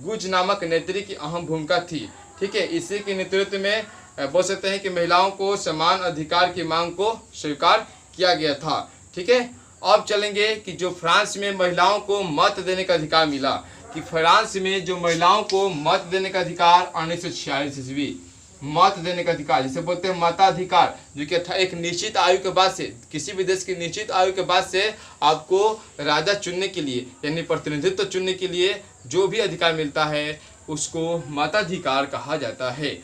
गुज नामक नेत्री की अहम भूमिका थी। ठीक है, इसी के नेतृत्व में बोल सकते हैं कि महिलाओं को समान अधिकार की मांग को स्वीकार किया गया था। ठीक है, अब चलेंगे कि जो फ्रांस में महिलाओं को मत देने का अधिकार मिला, कि फ्रांस में जो महिलाओं को मत देने का अधिकार 1946 ईस्वी, मत देने का अधिकार जिसे बोलते हैं मताधिकार, जो कि एक निश्चित आयु के बाद से, किसी भी देश की निश्चित आयु के बाद से आपको राजा चुनने के लिए यानी प्रतिनिधित्व चुनने के लिए जो भी अधिकार मिलता है उसको मताधिकार कहा जाता है।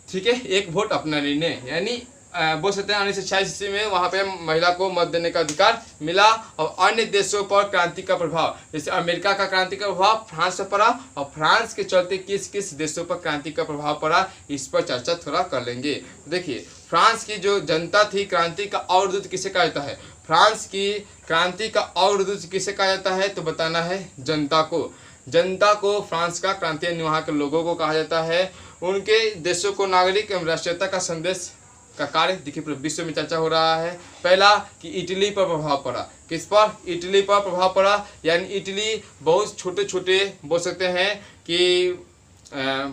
ठीक है, एक वोट अपना निर्णय, यानी बोल सकते हैं 1946 ईस्वी में वहाँ पे महिला को मत देने का अधिकार मिला। और अन्य देशों पर क्रांति का प्रभाव, जैसे अमेरिका का क्रांति का प्रभाव फ्रांस पर पड़ा, और फ्रांस के चलते किस किस देशों पर क्रांति का प्रभाव पड़ा, इस पर चर्चा थोड़ा कर लेंगे। देखिए फ्रांस की जो जनता थी, क्रांति का अग्रदूत किसे कहा जाता है, फ्रांस की क्रांति का अग्रदूत किसे कहा जाता है, तो बताना है जनता को फ्रांस का क्रांति वहाँ के लोगों को कहा जाता है। उनके देशों को नागरिक एवं राष्ट्रीयता का संदेश का कार्य देखिए पूरे विश्व में चर्चा हो रहा है। पहला कि इटली पर प्रभाव पड़ा, किस पर, इटली पर प्रभाव पड़ा, यानी इटली बहुत छोटे छोटे बोल सकते हैं कि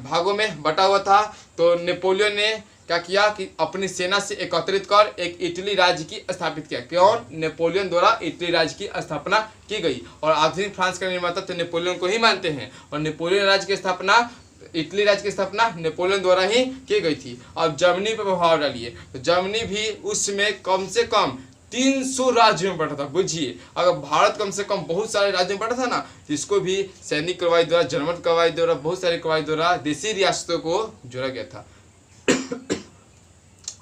भागों में बटा हुआ था। तो नेपोलियन ने क्या किया कि अपनी सेना से एकत्रित कर एक इटली राज्य की स्थापित किया। कौन, नेपोलियन द्वारा इटली राज्य की स्थापना की गई, और आधुनिक फ्रांस का निर्माता तो नेपोलियन को ही मानते हैं, और नेपोलियन राज्य की स्थापना, इटली राज्य की स्थापना नेपोलियन द्वारा ही की गई थी। अब जर्मनी पर प्रभाव डालिए, तो जर्मनी भी उसमें कम से कम 300 राज्यों में बटा था। बुझिए, अगर भारत कम से कम बहुत सारे राज्यों में बटा था ना, तो इसको भी सैनिक कार्रवाई द्वारा, जर्मन कार्रवाई द्वारा, बहुत सारी कार्रवाई द्वारा देशी रियासतों को जोड़ा गया था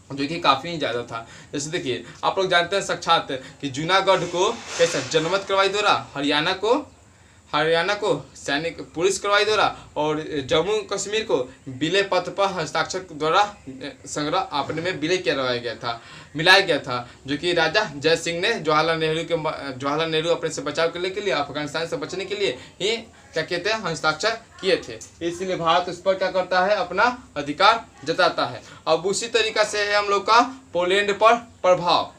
जो कि काफ़ी ज़्यादा था। जैसे देखिए आप लोग जानते हैं साक्षात कि जूनागढ़ को कैसा जनमत कार्रवाई द्वारा, हरियाणा को सैनिक पुलिस कार्रवाई द्वारा, और जम्मू कश्मीर को विलय पत्र पर हस्ताक्षर द्वारा संग्रह आपने में विलय मिलाया गया था, जो कि राजा जय सिंह ने जवाहरलाल नेहरू अपने से बचाव करने के लिए, अफगानिस्तान से बचने के लिए ही क्या कहते हैं, हस्ताक्षर किए थे। इसलिए भारत उस पर क्या करता है, अपना अधिकार जताता है। अब उसी तरीका से है हम लोग का पोलैंड पर प्रभाव।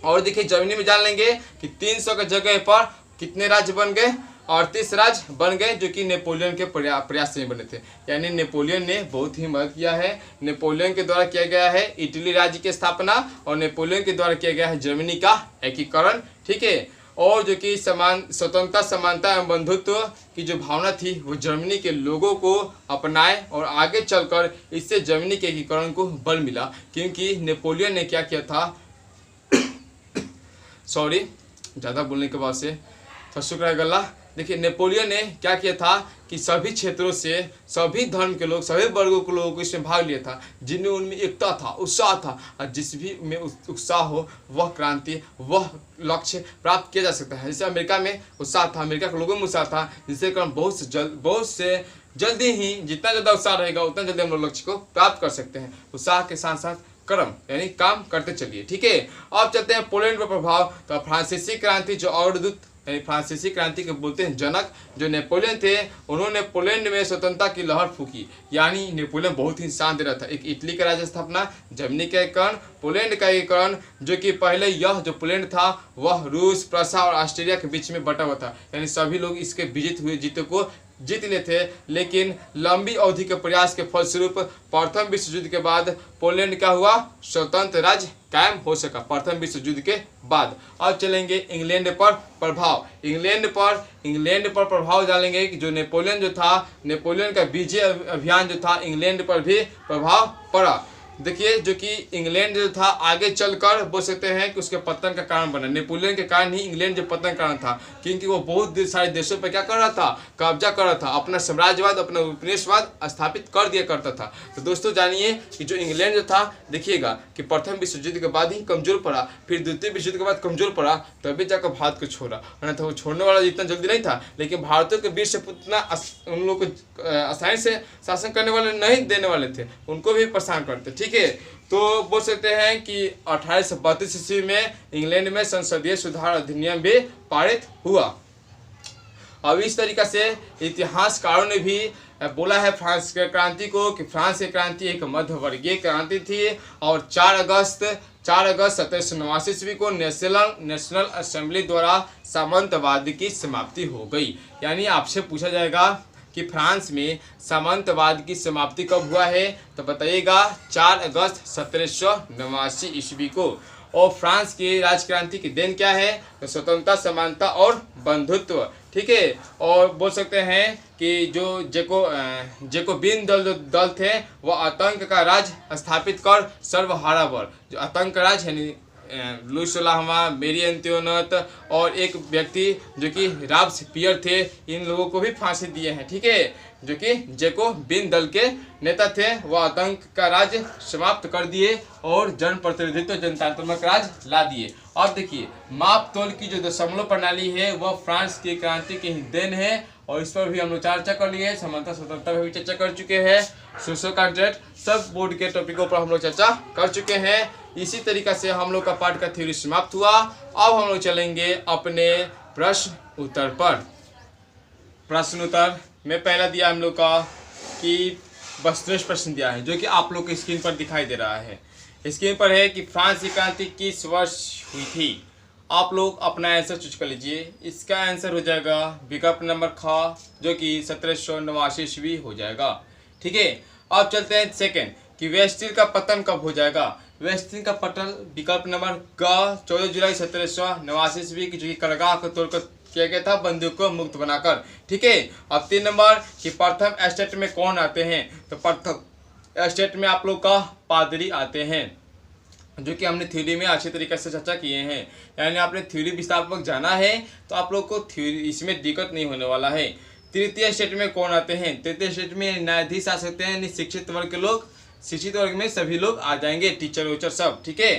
और देखिए जर्मनी में जान लेंगे कि 300 के जगह पर कितने राज्य बन गए, 38 राज्य बन गए, जो कि नेपोलियन के प्रयास से बने थे। यानी नेपोलियन ने बहुत ही मदद किया है। नेपोलियन के द्वारा किया गया है इटली राज्य की स्थापना, और नेपोलियन के द्वारा किया गया है जर्मनी का एकीकरण। ठीक है, और जो कि स्वतंत्रता, समानता एवं बंधुत्व की जो भावना थी वो जर्मनी के लोगों को अपनाए, और आगे चलकर इससे जर्मनी के एकीकरण को बल मिला। क्योंकि नेपोलियन ने क्या किया था सॉरी ज़्यादा बोलने के बाद से शुक्र है गला। देखिए नेपोलियन ने क्या किया था कि सभी क्षेत्रों से, सभी धर्म के लोग, सभी वर्गों के लोगों को इसमें भाग लिया था, जिनमें उनमें एकता था, उत्साह था, और जिस भी में उत्साह हो वह क्रांति, वह लक्ष्य प्राप्त किया जा सकता है। जैसे अमेरिका में उत्साह था, अमेरिका के लोगों में उत्साह था, जिससे कारण बहुत से जल्दी ही, जितना ज़्यादा उत्साह रहेगा उतना जल्दी हम लोग लक्ष्य को प्राप्त कर सकते हैं। उत्साह के साथ साथ कर्म यानी काम करते चलिए। ठीक है, अब चलते हैं पोलैंड पर प्रभाव। तो फ्रांसीसी क्रांति जो अग्रदूत, फ्रांसीसी क्रांति के बोलते हैं जनक, जो नेपोलियन थे, उन्होंने पोलैंड में स्वतंत्रता की लहर फूकी। यानी नेपोलियन बहुत ही शांत रहा था। एक इटली का राज्य स्थापना, जर्मनी का एकीकरण, पोलैंड का एकीकरण, जो कि पहले यह जो पोलैंड था वह रूस, प्रसा और ऑस्ट्रिया के बीच में बटा हुआ था। यानी सभी लोग इसके जीतों को जीत लिए थे, लेकिन लंबी अवधि के प्रयास के फलस्वरूप प्रथम विश्व युद्ध के बाद पोलैंड का हुआ स्वतंत्र राज्य कायम हो सका, प्रथम विश्व युद्ध के बाद। अब चलेंगे इंग्लैंड पर प्रभाव। इंग्लैंड पर प्रभाव डालेंगे कि जो नेपोलियन जो था, नेपोलियन का विजय अभियान जो था, इंग्लैंड पर भी प्रभाव पड़ा। देखिए जो कि इंग्लैंड जो था आगे चलकर बोल सकते हैं कि उसके पतन का कारण बना। नेपोलियन के कारण ही इंग्लैंड जो पतन का कारण था, क्योंकि वो बहुत सारे देशों पर क्या कर रहा था, कब्जा कर रहा था, अपना साम्राज्यवाद अपना उपनिवेशवाद स्थापित कर दिया करता था। तो दोस्तों जानिए कि जो इंग्लैंड जो था, देखिएगा कि प्रथम विश्व युद्ध के बाद ही कमजोर पड़ा, फिर द्वितीय विश्व युद्ध के बाद कमजोर पड़ा, तभी जाकर भारत को छोड़ा, वरना तो वो छोड़ने वाला इतना जल्दी नहीं था। लेकिन भारतीयों के वीर से उतना उन लोग को आसानी से शासन करने वाले नहीं देने वाले थे, उनको भी परेशान करते। ठीक है, तो बोल सकते हैं कि 1832 ईस्वी में इंग्लैंड में संसदीय सुधार अधिनियम भी पारित हुआ। अब इस तरीका से इतिहासकारों ने भी बोला है फ्रांस के क्रांति को कि फ्रांस की क्रांति एक मध्यवर्गीय क्रांति थी और 4 अगस्त 1789 ईस्वी को नेशनल असेंबली द्वारा सामंतवाद की समाप्ति हो गई। यानी आपसे पूछा जाएगा कि फ्रांस में सामंतवाद की समाप्ति कब हुआ है, तो बताइएगा 4 अगस्त 1789 ईस्वी को। और फ्रांस की राजक्रांति की देन क्या है, तो स्वतंत्रता, समानता और बंधुत्व। ठीक है, और बोल सकते हैं कि जो जैकोबिन दल थे वह आतंक का राज स्थापित कर सर्वहारा बल, जो आतंक राज यानी लुई 16वां, मेरी अंत्योनत और एक व्यक्ति जो कि रॉबेस्पियर थे, इन लोगों को भी फांसी दिए हैं। ठीक है, जो कि जैकोबिन दल के नेता थे, वह आतंक का राज समाप्त कर दिए और जन प्रतिनिधित्व जनतांत्रिक राज ला दिए। अब देखिए माप तोल की जो दशमलव प्रणाली है वह फ्रांस की क्रांति की ही देन है, और इस पर भी हम लोग चर्चा कर लिए, समानता स्वतंत्रता पर भी चर्चा कर चुके हैं, सोशल कॉन्ट्रैक्ट सब बोर्ड के टॉपिकों पर हम लोग चर्चा कर चुके हैं। इसी तरीका से हम लोग का पाठ का थ्योरी समाप्त हुआ। अब हम लोग चलेंगे अपने प्रश्न उत्तर पर। प्रश्न उत्तर में पहला दिया हम लोग का कि वस्तुनिष्ठ प्रश्न दिया है, जो कि आप लोग की स्क्रीन पर दिखाई दे रहा है। स्क्रीन पर है कि फ्रांस की क्रांति किस वर्ष हुई थी। आप लोग अपना आंसर चूज कर लीजिए। इसका आंसर हो जाएगा विकल्प नंबर ख, जो कि 1789 ईस्वी हो जाएगा। ठीक है, अब चलते हैं सेकंड कि वेस्टिल का पतन कब हो जाएगा। वेस्टिल का पतन विकल्प नंबर ग 14 जुलाई 1789 ईस्वी की, जो कि करगाह को तोड़कर किया गया था, बंदूक को मुक्त बनाकर। ठीक है, अब 3 नंबर कि प्रथम स्टेट में कौन आते हैं, तो प्रथम स्टेट में आप लोग का पादरी आते हैं, जो कि हमने थ्योरी में अच्छी तरीके से चर्चा किए हैं। यानी आपने थ्योरी विस्तारपूर्वक जाना है तो आप लोग को थ्योरी इसमें दिक्कत नहीं होने वाला है। तृतीय स्टेट में कौन आते हैं, तृतीय स्टेट में न्यायाधीश आ सकते हैं, शिक्षित वर्ग के लोग, शिक्षित वर्ग में सभी लोग आ जाएंगे, टीचर उचर सब। ठीक है,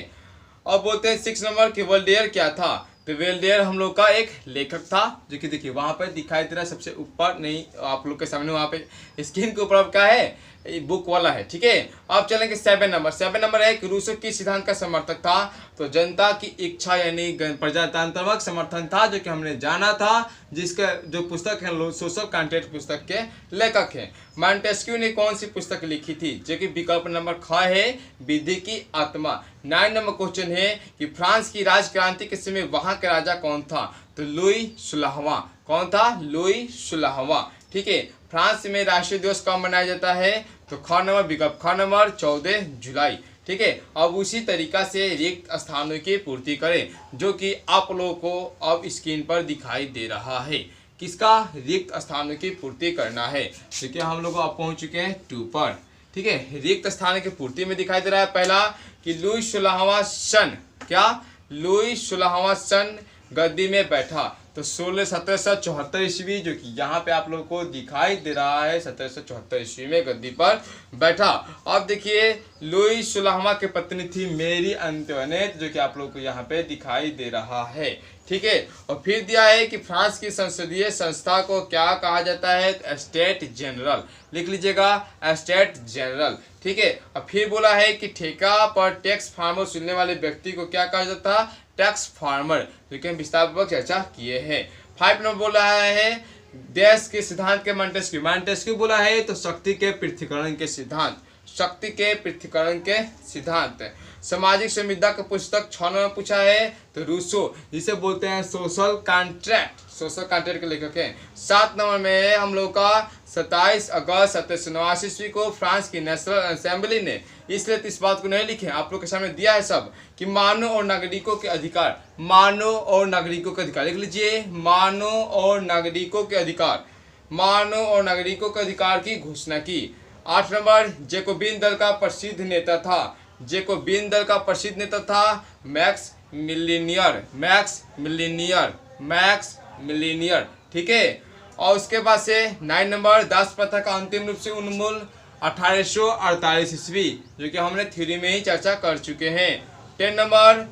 अब बोलते हैं 6 नंबर कि वोल्टेयर क्या था। तो वोल्टेयर हम लोग का एक लेखक था, जो कि देखिए वहां पर दिखाई दे रहा है सबसे ऊपर, नहीं आप लोग के सामने वहां पे स्क्रीन के ऊपर क्या है, बुक वाला है। ठीक है, अब चलेंगे 7 नंबर। 7 नंबर है कि रूसो किस सिद्धांत का समर्थक था। तो जनता की इच्छा यानी प्रजातंत्रवाद समर्थन था, जो कि हमने जाना था, जिसका जो पुस्तक है सोशल कॉन्ट्रैक्ट पुस्तक के लेखक हैं। मॉन्टेस्क्यू ने कौन सी पुस्तक लिखी थी, जो कि विकल्प नंबर ख है विधि की आत्मा। 9 नंबर क्वेश्चन है कि फ्रांस की राजक्रांति के समय वहां का राजा कौन था। तो लुई 16वां। कौन था, लुई 16वां। ठीक है, फ्रांस में राष्ट्रीय दिवस कब मनाया जाता है, तो ख नंबर विकल्प ख नंबर 14 जुलाई। ठीक है, अब उसी तरीका से रिक्त स्थानों की पूर्ति करें, जो कि आप लोगों को अब स्क्रीन पर दिखाई दे रहा है। किसका, रिक्त स्थानों की पूर्ति करना है। ठीक है, हम लोग अब पहुंच चुके हैं 2 पर। ठीक है, रिक्त स्थान की पूर्ति में दिखाई दे रहा है पहला कि लुई 16वां सन, क्या लुई 16वां सन गद्दी में बैठा। तो 1774 ईस्वी, जो कि यहाँ पे आप लोगों को दिखाई दे रहा है, 1774 ईस्वी में गद्दी पर बैठा। अब देखिए लुई 16वां की पत्नी थी मेरी अंतोनेट, जो कि आप लोगों को यहाँ पे दिखाई दे रहा है। ठीक है, और फिर दिया है कि फ्रांस की संसदीय संस्था को क्या कहा जाता है, स्टेट जनरल। लिख लीजिएगा स्टेट जनरल। ठीक है, और फिर बोला है कि ठेका पर टैक्स फार्मर वसूलने वाले व्यक्ति को क्या कहा जाता है, टैक्स फार्मर, जो कि हम विस्तारपूर्वक चर्चा किए हैं। 5 नंबर बोल रहा है देश के सिद्धांत के मॉन्टेस्क्यू बोला है, तो शक्ति के पृथ्वीकरण के सिद्धांत, शक्ति के पृथ्वीकरण के सिद्धांत। सामाजिक संविदा का पुस्तक 6 नंबर पूछा है, तो रूसो, जिसे बोलते हैं सोशल कॉन्ट्रैक्ट, सोशल कॉन्ट्रैक्ट के लेखक हैं। 7 नंबर में है हम लोग का 27 अगस्त 1789 ईस्वी को फ्रांस की नेशनल असेंबली ने, इसलिए इस बात को नहीं लिखे, आप लोग के सामने दिया है सब, कि मानव और नागरिकों के अधिकार, मानव और नागरिकों के अधिकार, लिख लीजिए मानव और नागरिकों के अधिकार, मानव और नागरिकों के अधिकार की घोषणा की। 8 नंबर, जैकोबिन दल का प्रसिद्ध नेता था, जैकोबिन दल का प्रसिद्ध नेता था max millionaire, max millionaire, max millionaire, ठीक है। और उसके बाद से 9 नंबर, दास प्रथा का अंतिम रूप से उन्मूलन 1848 ईस्वी, जो कि हमने थ्योरी में ही चर्चा कर चुके हैं। 10 नंबर,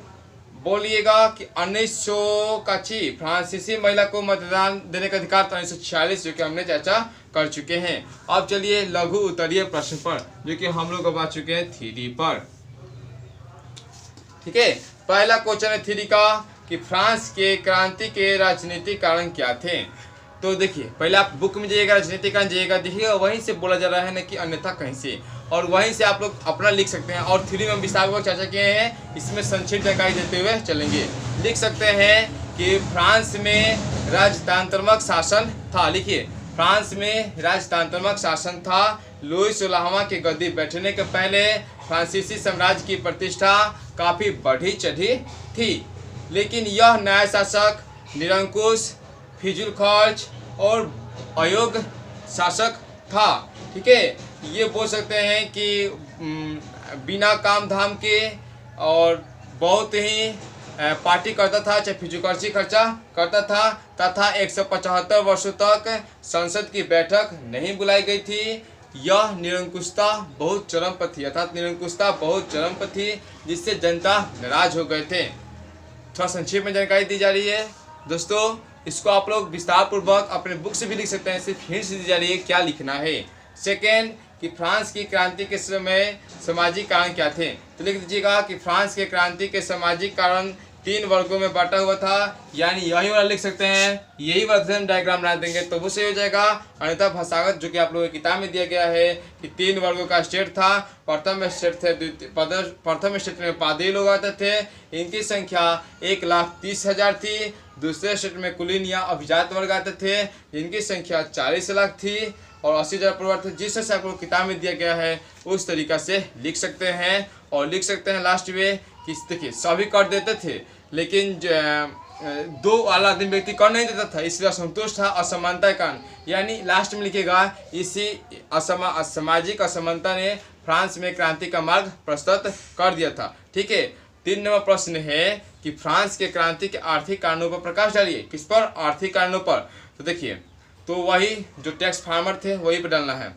बोलिएगा कि 1900 फ्रांसीसी महिला को मतदान देने का अधिकार था 1946, जो कि हमने चर्चा कर चुके हैं। अब चलिए लघु उत्तरीय प्रश्न पर, जो कि हम लोग अब आ चुके हैं थ्योरी पर, ठीक है। पहला क्वेश्चन है थ्योरी का कि फ्रांस के क्रांति के राजनीतिक कारण क्या थे। तो देखिए, पहले आप बुक में जाइएगा, राजनीतिक कारण जाइएगा, देखिएगा वहीं से बोला जा रहा है ना कि अन्यथा कहीं से, और वहीं से आप लोग अपना लिख सकते हैं। और थ्योरी में विस्तारपूर्वक चर्चा किए हैं, इसमें संक्षिप्त जानकारी देते हुए चलेंगे। लिख सकते हैं कि फ्रांस में राजतंत्रात्मक शासन था, लिखिए, फ्रांस में राजतंत्रात्मक शासन था। लुई 16वां के गद्दी बैठने के पहले फ्रांसीसी साम्राज्य की प्रतिष्ठा काफ़ी बढ़ी चढ़ी थी, लेकिन यह नया शासक निरंकुश, फिजूल खर्च और अयोग्य शासक था, ठीक है। ये बोल सकते हैं कि बिना काम धाम के और बहुत ही पार्टी करता था, चाहे फिजूलखर्ची खर्चा करता था, तथा 175 वर्षों तक संसद की बैठक नहीं बुलाई गई थी। यह निरंकुशता बहुत चरम पर थी, अर्थात निरंकुशता बहुत चरम पर थी, जिससे जनता नाराज हो गए थे। थोड़ा संक्षेप में जानकारी दी जा रही है दोस्तों, इसको आप लोग विस्तार पूर्वक अपने बुक से भी लिख सकते हैं, सिर्फ हिंट दी जा रही है क्या लिखना है। सेकेंड, कि फ्रांस की क्रांति के समय सामाजिक कारण क्या थे। तो लिख दीजिएगा कि फ्रांस के क्रांति के सामाजिक कारण 3 वर्गों में बांटा हुआ था, यानी यही वाला लिख सकते हैं, यही वाला डायग्राम बना देंगे तो वो सही हो जाएगा। अन्यथा भाषागत जो कि आप लोगों की किताब में दिया गया है कि 3 वर्गों का स्टेट था। प्रथम स्टेट में पादरी लोग आते थे, इनकी संख्या 1,30,000 थी। दूसरे स्टेट में कुलीन या अभिजात वर्ग आते थे, जिनकी संख्या 40 लाख थी, और 80,000 परिवार थे। जिस तरह से आपको किताब में दिया गया है उस तरीका से लिख सकते हैं। और लिख सकते हैं लास्ट में कि देखिए, सभी कर देते थे, लेकिन 2 आला आदमी व्यक्ति कर नहीं देता था, इसलिए असंतोष था, असमानता के कारण। यानी लास्ट में लिखेगा इसी सामाजिक असमानता ने फ्रांस में क्रांति का मार्ग प्रशस्त कर दिया था, ठीक है। 3 नंबर प्रश्न है कि फ्रांस के क्रांति के आर्थिक कारणों पर प्रकाश डालिए। किस पर? आर्थिक कारणों पर। तो देखिए, तो वही जो टैक्स फार्मर थे वही पर डालना है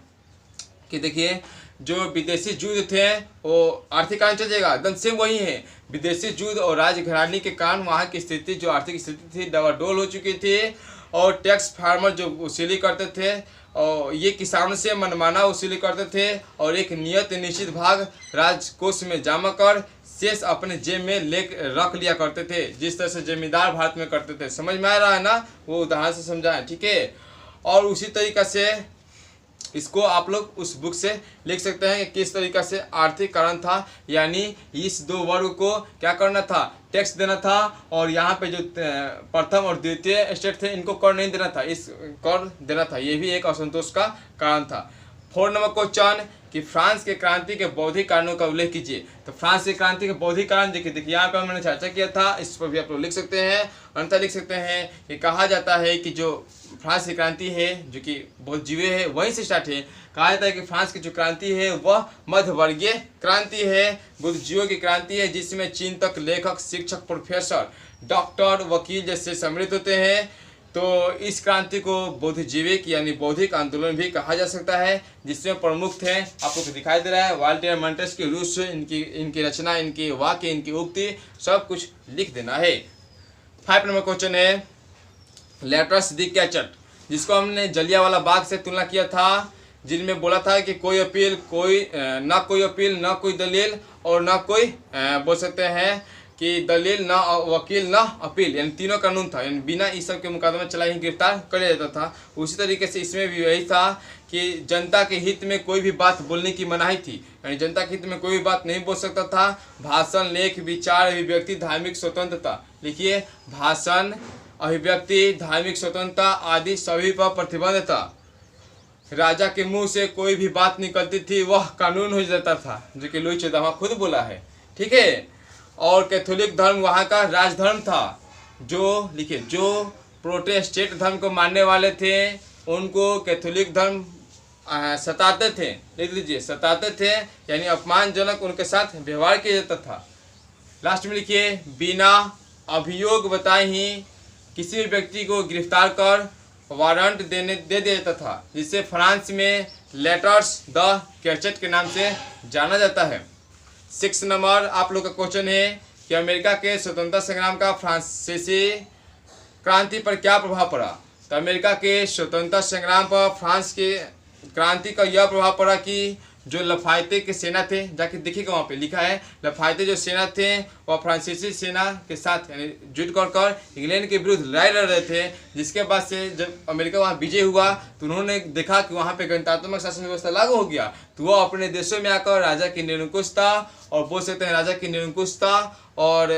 कि देखिए, जो विदेशी युद्ध थे वो आर्थिक कारण चल जाएगा, एकदम सेम वही है। विदेशी युद्ध और राजघरानी के कारण वहाँ की स्थिति, जो आर्थिक स्थिति थी, डवाडोल हो चुकी थी। और टैक्स फार्मर जो वसूली करते थे, और ये किसानों से मनमाना वसूली करते थे, और एक निश्चित भाग राजकोष में जमा कर शेष अपने जेब में रख लिया करते थे, जिस तरह से जमींदार भारत में करते थे। समझ में आ रहा है ना, वो उदाहरण से समझाएं, ठीक है। और उसी तरीक़ा से इसको आप लोग उस बुक से लिख सकते हैं कि किस तरीक़ा से आर्थिक कारण था, यानी इस 2 वर्ग को क्या करना था, टैक्स देना था। और यहाँ पे जो प्रथम और द्वितीय स्टेट थे, इनको कर नहीं देना था, इस कर देना था। ये भी एक असंतोष का कारण था। 4 नंबर क्वेश्चन कि फ्रांस के क्रांति के बौद्धिक कारणों का उल्लेख कीजिए। तो फ्रांस की क्रांति के बौद्धिक कारण देखिए यहाँ पर मैंने चर्चा किया था, इस पर भी आप लोग लिख सकते हैं। अंतर लिख सकते हैं कि कहा जाता है कि जो फ्रांस की क्रांति है, जो कि बुद्धिजीवी है, वहीं से स्टार्ट है। कहा जाता है कि फ्रांस की जो क्रांति है वह मध्यवर्गीय क्रांति है, बुद्धिजीवियों की क्रांति है, जिसमें चिंतक, लेखक, शिक्षक, प्रोफेसर, डॉक्टर, वकील जैसे सम्मिलित होते हैं। तो इस क्रांति को बुद्धिजीविक यानी बौद्धिक आंदोलन भी कहा जा सकता है, जिसमें प्रमुख थे, आपको दिखाई दे रहा है, वाल्टर मॉन्टेस्क्यू के रूस, इनकी रचना, इनके वाक्य, इनकी उक्ति, सब कुछ लिख देना है। 5 नंबर क्वेश्चन है लेटर्स दी कैचट, जिसको हमने जलियांवाला बाग से तुलना किया था, जिनमें बोला था कि कोई अपील, ना कोई अपील, ना कोई दलील, और ना कोई बोल सकते हैं कि दलील, ना वकील, ना अपील, यानी तीनों कानून था, यानी बिना इस सब के मुकदमा चलाए ही गिरफ्तार कर लिया जाता था। उसी तरीके से इसमें भी यही था कि जनता के हित में कोई भी बात बोलने की मनाही थी, यानी जनता के हित में कोई भी बात नहीं बोल सकता था। भाषण, लेख, विचार, अभिव्यक्ति, धार्मिक स्वतंत्रता, लिखिए, भाषण, अभिव्यक्ति, धार्मिक स्वतंत्रता आदि सभी पर प्रतिबंध था। राजा के मुंह से कोई भी बात निकलती थी वह कानून हो जाता था, जो कि लुई 14वां खुद बोला है, ठीक है। और कैथोलिक धर्म वहाँ का राजधर्म था। जो लिखिए, जो प्रोटेस्टेंट धर्म को मानने वाले थे उनको कैथोलिक धर्म सताते थे, लिख लीजिए, सताते थे यानी अपमानजनक उनके साथ व्यवहार किया जाता था। लास्ट में लिखिए, बिना अभियोग बताए ही किसी भी व्यक्ति को गिरफ्तार कर वारंट दे दिया जाता था, जिसे फ्रांस में लेटर्स द कैचेट के नाम से जाना जाता है। 6 नंबर आप लोग का क्वेश्चन है कि अमेरिका के स्वतंत्रता संग्राम का फ्रांसीसी क्रांति पर क्या प्रभाव पड़ा। तो अमेरिका के स्वतंत्रता संग्राम पर फ्रांस के क्रांति का यह प्रभाव पड़ा कि जो लफायते के सेना थे, जाके देखिएगा वहाँ पे लिखा है, लफायते जो सेना थे वह फ्रांसीसी सेना के साथ यानी जुट कर इंग्लैंड के विरुद्ध लड़ाई लड़ रहे थे। जिसके बाद से जब अमेरिका वहाँ विजय हुआ तो उन्होंने देखा कि वहाँ पे गणतंत्रात्मक शासन व्यवस्था लागू हो गया, तो वह अपने देशों में आकर राजा की निरंकुशता और बोल सकते हैं राजा की निरंकुशता और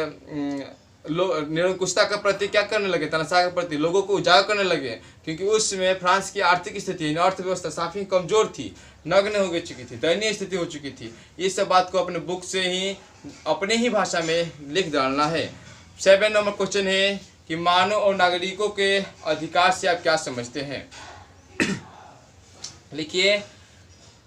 निरंकुशता का प्रति क्या करने लगे, तनाशा के प्रति लोगों को उजागर करने लगे, क्योंकि उस समय फ्रांस की आर्थिक स्थिति अर्थव्यवस्था काफी कमजोर थी, नग्न हो चुकी थी, दयनीय स्थिति हो चुकी थी। इस सब बात को अपने बुक से ही अपने ही भाषा में लिख डालना है। 7 नंबर क्वेश्चन है कि मानव और नागरिकों के अधिकार से आप क्या समझते हैं। लिखिए,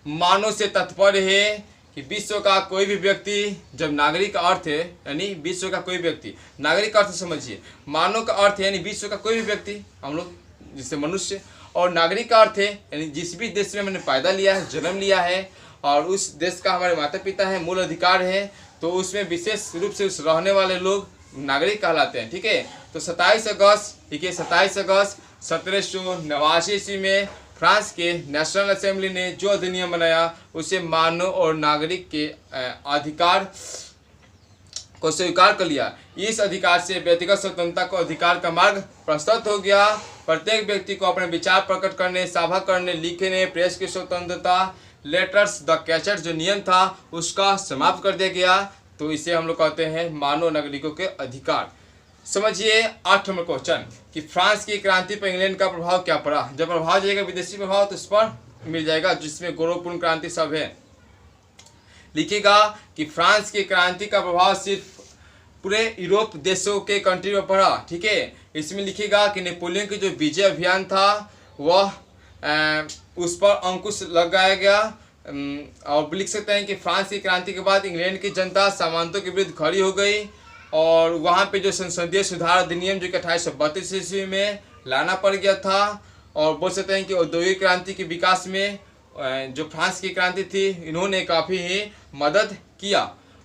मानव से तात्पर्य है कि विश्व का कोई भी व्यक्ति, जब नागरिक का अर्थ है यानी विश्व का कोई व्यक्ति, नागरिक का अर्थ समझिए, मानव का अर्थ है यानी विश्व का कोई भी व्यक्ति, हम लोग जिससे मनुष्य, और नागरिक का अर्थ है यानी जिस भी देश में हमने पैदा लिया है, जन्म लिया है और उस देश का हमारे माता पिता है, मूल अधिकार है, तो उसमें विशेष रूप से उस रहने वाले लोग नागरिक कहलाते हैं। ठीक है, तो 27 अगस्त, ठीक है, 27 अगस्त 1789 ईस्वी में फ्रांस के नेशनल असेंबली ने जो अधिनियम बनाया उसे मानव और नागरिक के अधिकार को स्वीकार कर लिया। इस अधिकार से व्यक्तिगत स्वतंत्रता को अधिकार का मार्ग प्रशस्त हो गया। प्रत्येक व्यक्ति को अपने विचार प्रकट करने, सभा करने, लिखने, प्रेस की स्वतंत्रता, लेटर्स द कैचेट जो नियम था उसका समाप्त कर दिया गया। तो इसे हम लोग कहते हैं मानव नागरिकों के अधिकार। समझिए 8 नंबर क्वेश्चन कि फ्रांस की क्रांति पर इंग्लैंड का प्रभाव क्या पड़ा। जब प्रभाव जाएगा विदेशी प्रभाव तो इस पर मिल जाएगा, जिसमें गौरवपूर्ण क्रांति सब है। लिखिएगा कि फ्रांस की क्रांति का प्रभाव सिर्फ पूरे यूरोप देशों के कंट्री में पड़ा। ठीक है, इसमें लिखिएगा कि नेपोलियन की जो विजय अभियान था वह उस पर अंकुश लगाया गया। और लिख सकते हैं कि फ्रांस की क्रांति के बाद इंग्लैंड की जनता सामंतों के विरुद्ध खड़ी हो गई और वहाँ पे जो संसदीय सुधार अधिनियम जो कि 1832 ईस्वी में लाना पड़ गया था। और बोल सकते हैं कि औद्योगिक क्रांति के विकास में जो फ्रांस की क्रांति थी इन्होंने काफ़ी ही मदद किया।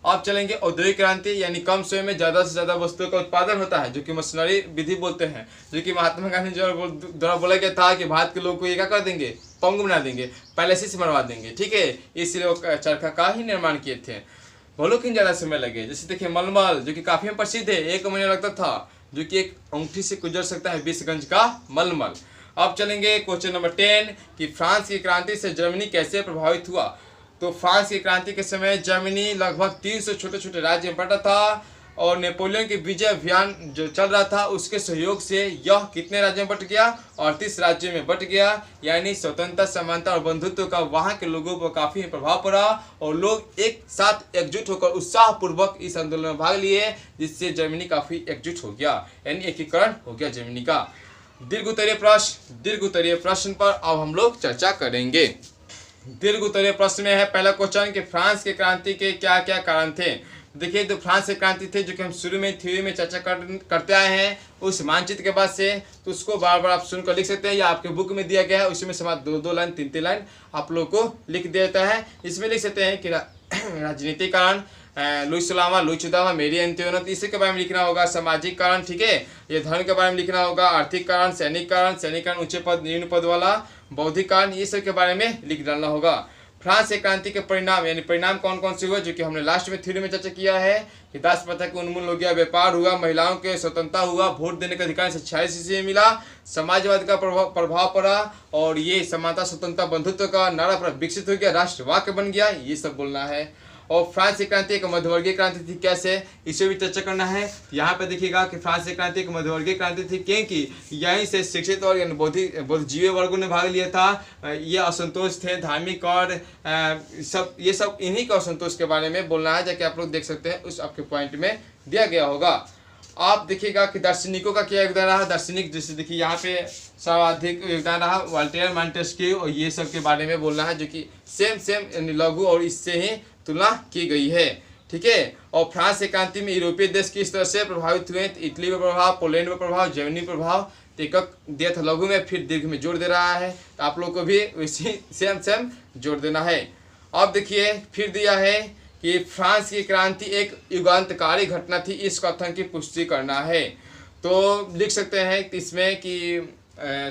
अब चलेंगे औद्योगिक क्रांति, यानी कम समय में ज़्यादा से ज़्यादा वस्तुओं का उत्पादन होता है, जो कि मशीनरी विधि बोलते हैं, जो कि महात्मा गांधी द्वारा बोला गया था कि भारत के लोगों को ये क्या कर देंगे, पंगु बना देंगे, पैलेसिस मरवा देंगे। ठीक है, इसलिए वो चरखा का ही निर्माण किए थे। बोलो किन ज़्यादा समय लगे। जैसे देखिए मलमल जो कि काफ़ी प्रसिद्ध है, 1 महीना लगता था, जो कि एक अंगूठी से गुजर सकता है 20 गंज का मलमल। अब चलेंगे क्वेश्चन नंबर 10 कि फ्रांस की क्रांति से जर्मनी कैसे प्रभावित हुआ। तो फ्रांस की क्रांति के समय जर्मनी लगभग 300 छोटे छोटे राज्य में बटा था और नेपोलियन के विजय अभियान जो चल रहा था उसके सहयोग से यह कितने राज्यों में बट गया, 38 राज्यों में बट गया। यानी स्वतंत्रता, समानता और बंधुत्व का वहाँ के लोगों पर काफ़ी प्रभाव पड़ा और लोग एक साथ एकजुट होकर उत्साहपूर्वक इस आंदोलन में भाग लिए, जिससे जर्मनी काफ़ी एकजुट हो गया, यानी एकीकरण हो गया जर्मनी का। दीर्घ उत्तरीय प्रश्न पर अब हम लोग चर्चा करेंगे। दीर्घ उत्तरीय प्रश्न में है पहला क्वेश्चन कि फ्रांस की क्रांति के क्या क्या कारण थे। देखिए तो फ्रांस की क्रांति थे जो कि हम शुरू में थ्योरी में चर्चा करते आए हैं, उस मानचित्र के बाद से, तो उसको बार बार आप सुनकर लिख सकते हैं या आपके बुक में दिया गया है, उसमें समाज 2-2 लाइन 3-3 लाइन आप लोग को लिख देता है। इसमें लिख सकते हैं कि राजनीतिक कारण, लुई सुलामा, लुई चुदामा, मेरी अंत्योनत, इसी के बारे में लिखना होगा। सामाजिक कारण, ठीक है, ये धर्म के बारे में लिखना होगा। आर्थिक कारण, सैनिक कारण ऊंचे पद निम्न पद वाला, बौद्धिक कारण, ये सब के बारे में लिख डालना होगा। फ्रांस की क्रांति के परिणाम, यानी परिणाम कौन कौन से हुए, जो कि हमने लास्ट में थ्योरी में चर्चा किया है कि दास प्रथा का उन्मूलन हो गया, व्यापार हुआ, महिलाओं के स्वतंत्रता हुआ, वोट देने का अधिकार 46 ईस्वी में मिला, समाजवाद का प्रभाव पड़ा और ये समानता, स्वतंत्रता, बंधुत्व का नारा विकसित हो गया, राष्ट्र वाक्य बन गया, ये सब बोलना है। और फ्रांस की क्रांति एक मध्यवर्गीय क्रांति थी, कैसे, इसे भी चर्चा करना है। यहाँ पे देखिएगा कि फ्रांस की क्रांति एक मध्यवर्गीय क्रांति थी, क्योंकि यहीं से शिक्षित और बुद्धिजीवी वर्गों ने भाग लिया था। ये असंतोष थे, धार्मिक और ये सब इन्हीं के असंतोष के बारे में बोलना है, जाके आप लोग देख सकते हैं, उस आपके पॉइंट में दिया गया होगा। आप देखिएगा कि दार्शनिकों का क्या योगदान रहा। दार्शनिक जैसे देखिए यहाँ पे सर्वाधिक योगदान रहा वोल्टेयर, मॉन्टेस्क्यू और ये सब के बारे में बोलना है, जो कि सेम लघु और इससे ही तुलना की गई है, ठीक है। और फ्रांस की क्रांति में यूरोपीय देश किस तरह से प्रभावित हुए, इटली पर प्रभाव, पोलैंड पर प्रभाव, जर्मनी पर प्रभाव, एकक दिया था लघु में, फिर दीर्घ में जोड़ दे रहा है, तो आप लोग को भी वैसे सेम जोड़ देना है। अब देखिए फिर दिया है कि फ्रांस की क्रांति एक युगांतकारी घटना थी, इस कथन की पुष्टि करना है। तो लिख सकते हैं इसमें कि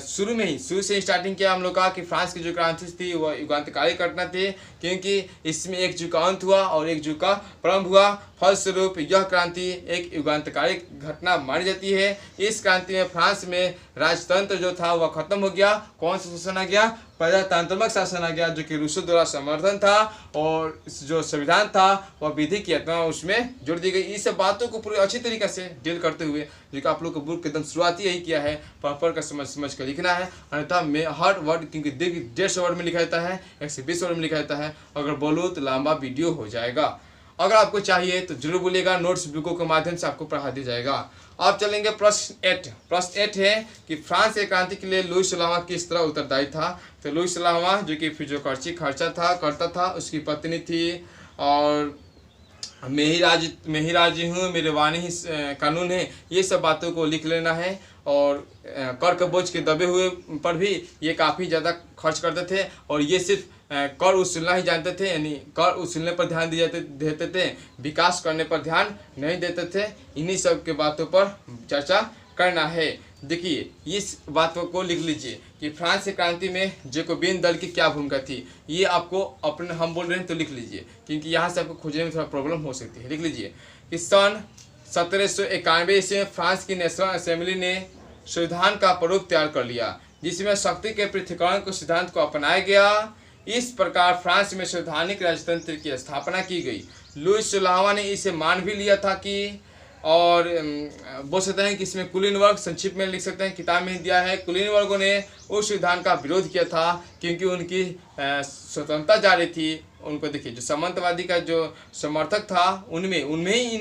शुरू से स्टार्टिंग किया हम लोग का कि फ्रांस की जो क्रांति थी वह युगांतकारी घटना थी, क्योंकि इसमें एक युग का अंत हुआ और एक युग का प्रारंभ हुआ। फलस्वरूप यह क्रांति एक युगांतकारी घटना मानी जाती है। इस क्रांति में फ्रांस में राजतंत्र जो था वह खत्म हो गया। कौन सा शासन आ गया? प्रजातांत्रिक शासन आ गया, जो कि रूसों द्वारा समर्थन था, और जो संविधान था वह विधि की आत्मा उसमें जोड़ दी गई। इस सब बातों को पूरी अच्छी तरीके से डील करते हुए, जो कि आप लोग को बुक के एकदम शुरुआती यही किया है, पढ़ का समझ कर लिखना है। अन्यथा में हर वर्ड, क्योंकि 150 वर्ड में लिखा जाता है, 120 वर्ड में लिखा जाता है, अगर बोलो तो लंबा वीडियो हो जाएगा। अगर आपको चाहिए तो जरूर बोलिएगा, नोट्स बुकों के माध्यम से आपको पढ़ा दिया जाएगा। अब चलेंगे प्रश्न 8। प्रश्न 8 है कि फ्रांस की क्रांति के लिए लुई 16वां किस तरह उत्तरदायी था। तो लुई 16वां जो कि फिर जो करता था, उसकी पत्नी थी, और मैं ही राजी हूँ, मेरे वाणी ही कानून है, ये सब बातों को लिख लेना है। और कर के बोझ के दबे हुए पर भी ये काफ़ी ज़्यादा खर्च करते थे, और ये सिर्फ कर वसूलना ही जानते थे, यानी कर वसूलने पर ध्यान देते थे, विकास करने पर ध्यान नहीं देते थे। इन्हीं सब के बातों पर चर्चा करना है। देखिए इस बातों को लिख लीजिए कि फ्रांस की क्रांति में जैकोबिन दल की क्या भूमिका थी। ये आपको अपने हम बोल रहे हैं तो लिख लीजिए, क्योंकि यहाँ से आपको खोजने में थोड़ा प्रॉब्लम हो सकती है। लिख लीजिए कि सन 1791 से फ्रांस की नेशनल असेंबली ने संविधान का प्रारूप तैयार कर लिया, जिसमें शक्ति के पृथक्करण को सिद्धांत को अपनाया गया। इस प्रकार फ्रांस में संवैधानिक राजतंत्र की स्थापना की गई। लुई 16वां ने इसे मान भी लिया था कि, और बोल सकते हैं कि इसमें कुलीन वर्ग, संक्षिप्त में लिख सकते हैं, किताब में दिया है, कुलीन वर्गों ने उस विधान का विरोध किया था, क्योंकि उनकी स्वतंत्रता जा रही थी। उनको देखिए जो सामंतवादी का जो समर्थक था उनमें ही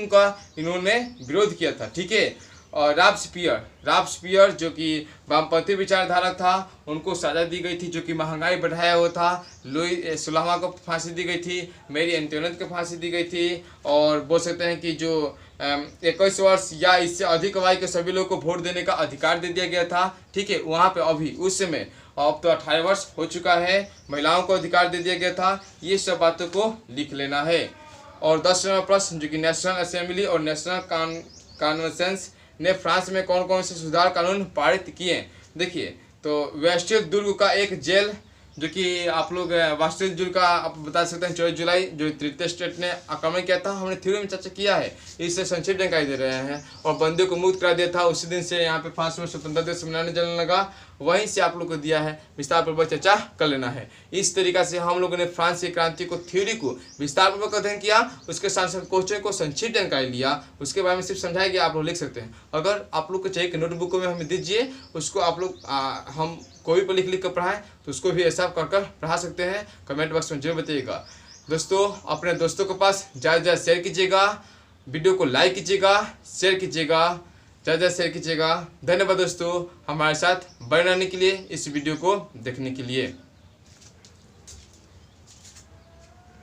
इन्होंने विरोध किया था, ठीक है। और रॉबस्पियर जो कि वामपंथी विचारधारक था, उनको सजा दी गई थी, जो कि महंगाई बढ़ाया हुआ था। लुई 16वां को फांसी दी गई थी, मैरी एंटोनेट को फांसी दी गई थी, और बोल सकते हैं कि जो 21 वर्ष या इससे अधिक आयु के सभी लोगों को वोट देने का अधिकार दे दिया गया था, ठीक है। वहाँ पे अभी उस समय, अब तो 18 वर्ष हो चुका है, महिलाओं को अधिकार दे दिया गया था। ये सब बातों को लिख लेना है। और 10वां प्रश्न जो कि नेशनल असेंबली और नेशनल कन्वेंशन ने फ्रांस में कौन कौन से सुधार कानून पारित किए। देखिए तो वेस्टिल दुर्ग का एक जेल, जो कि आप लोग वेस्टिल दुर्ग का आप बता सकते हैं 24 जुलाई जो तृतीय स्टेट ने आक्रमण किया था, हमने थ्योरी में चर्चा किया है, इससे संक्षिप्त जानकारी दे रहे हैं। और बंदियों को मुक्त करा दिया था, उसी दिन से यहाँ पे फ्रांस में स्वतंत्रता दिवस मनाने चलने लगा, वहीं से आप लोग को दिया है, विस्तार पूर्वक चर्चा कर लेना है। इस तरीका से हम लोगों ने फ्रांस की क्रांति को थ्योरी को विस्तार पूर्वक अध्ययन किया, उसके साथ साथ क्वेश्चन को संक्षिप्त जानकारी लिया, उसके बारे में सिर्फ समझाया गया, आप लोग लिख सकते हैं। अगर आप लोग को चाहिए कि नोटबुक में हमें दीजिए, उसको आप लोग हम कोई पर लिख कर पढ़ाएं, तो उसको भी ऐसा कर पढ़ा सकते हैं। कमेंट बॉक्स में जरूर बताइएगा। दोस्तों अपने दोस्तों के पास ज़्यादा शेयर कीजिएगा, वीडियो को लाइक कीजिएगा, शेयर कीजिएगा, ज़्यादा शेयर कीजिएगा। धन्यवाद दोस्तों हमारे साथ बने रहने के लिए, इस वीडियो को देखने के लिए।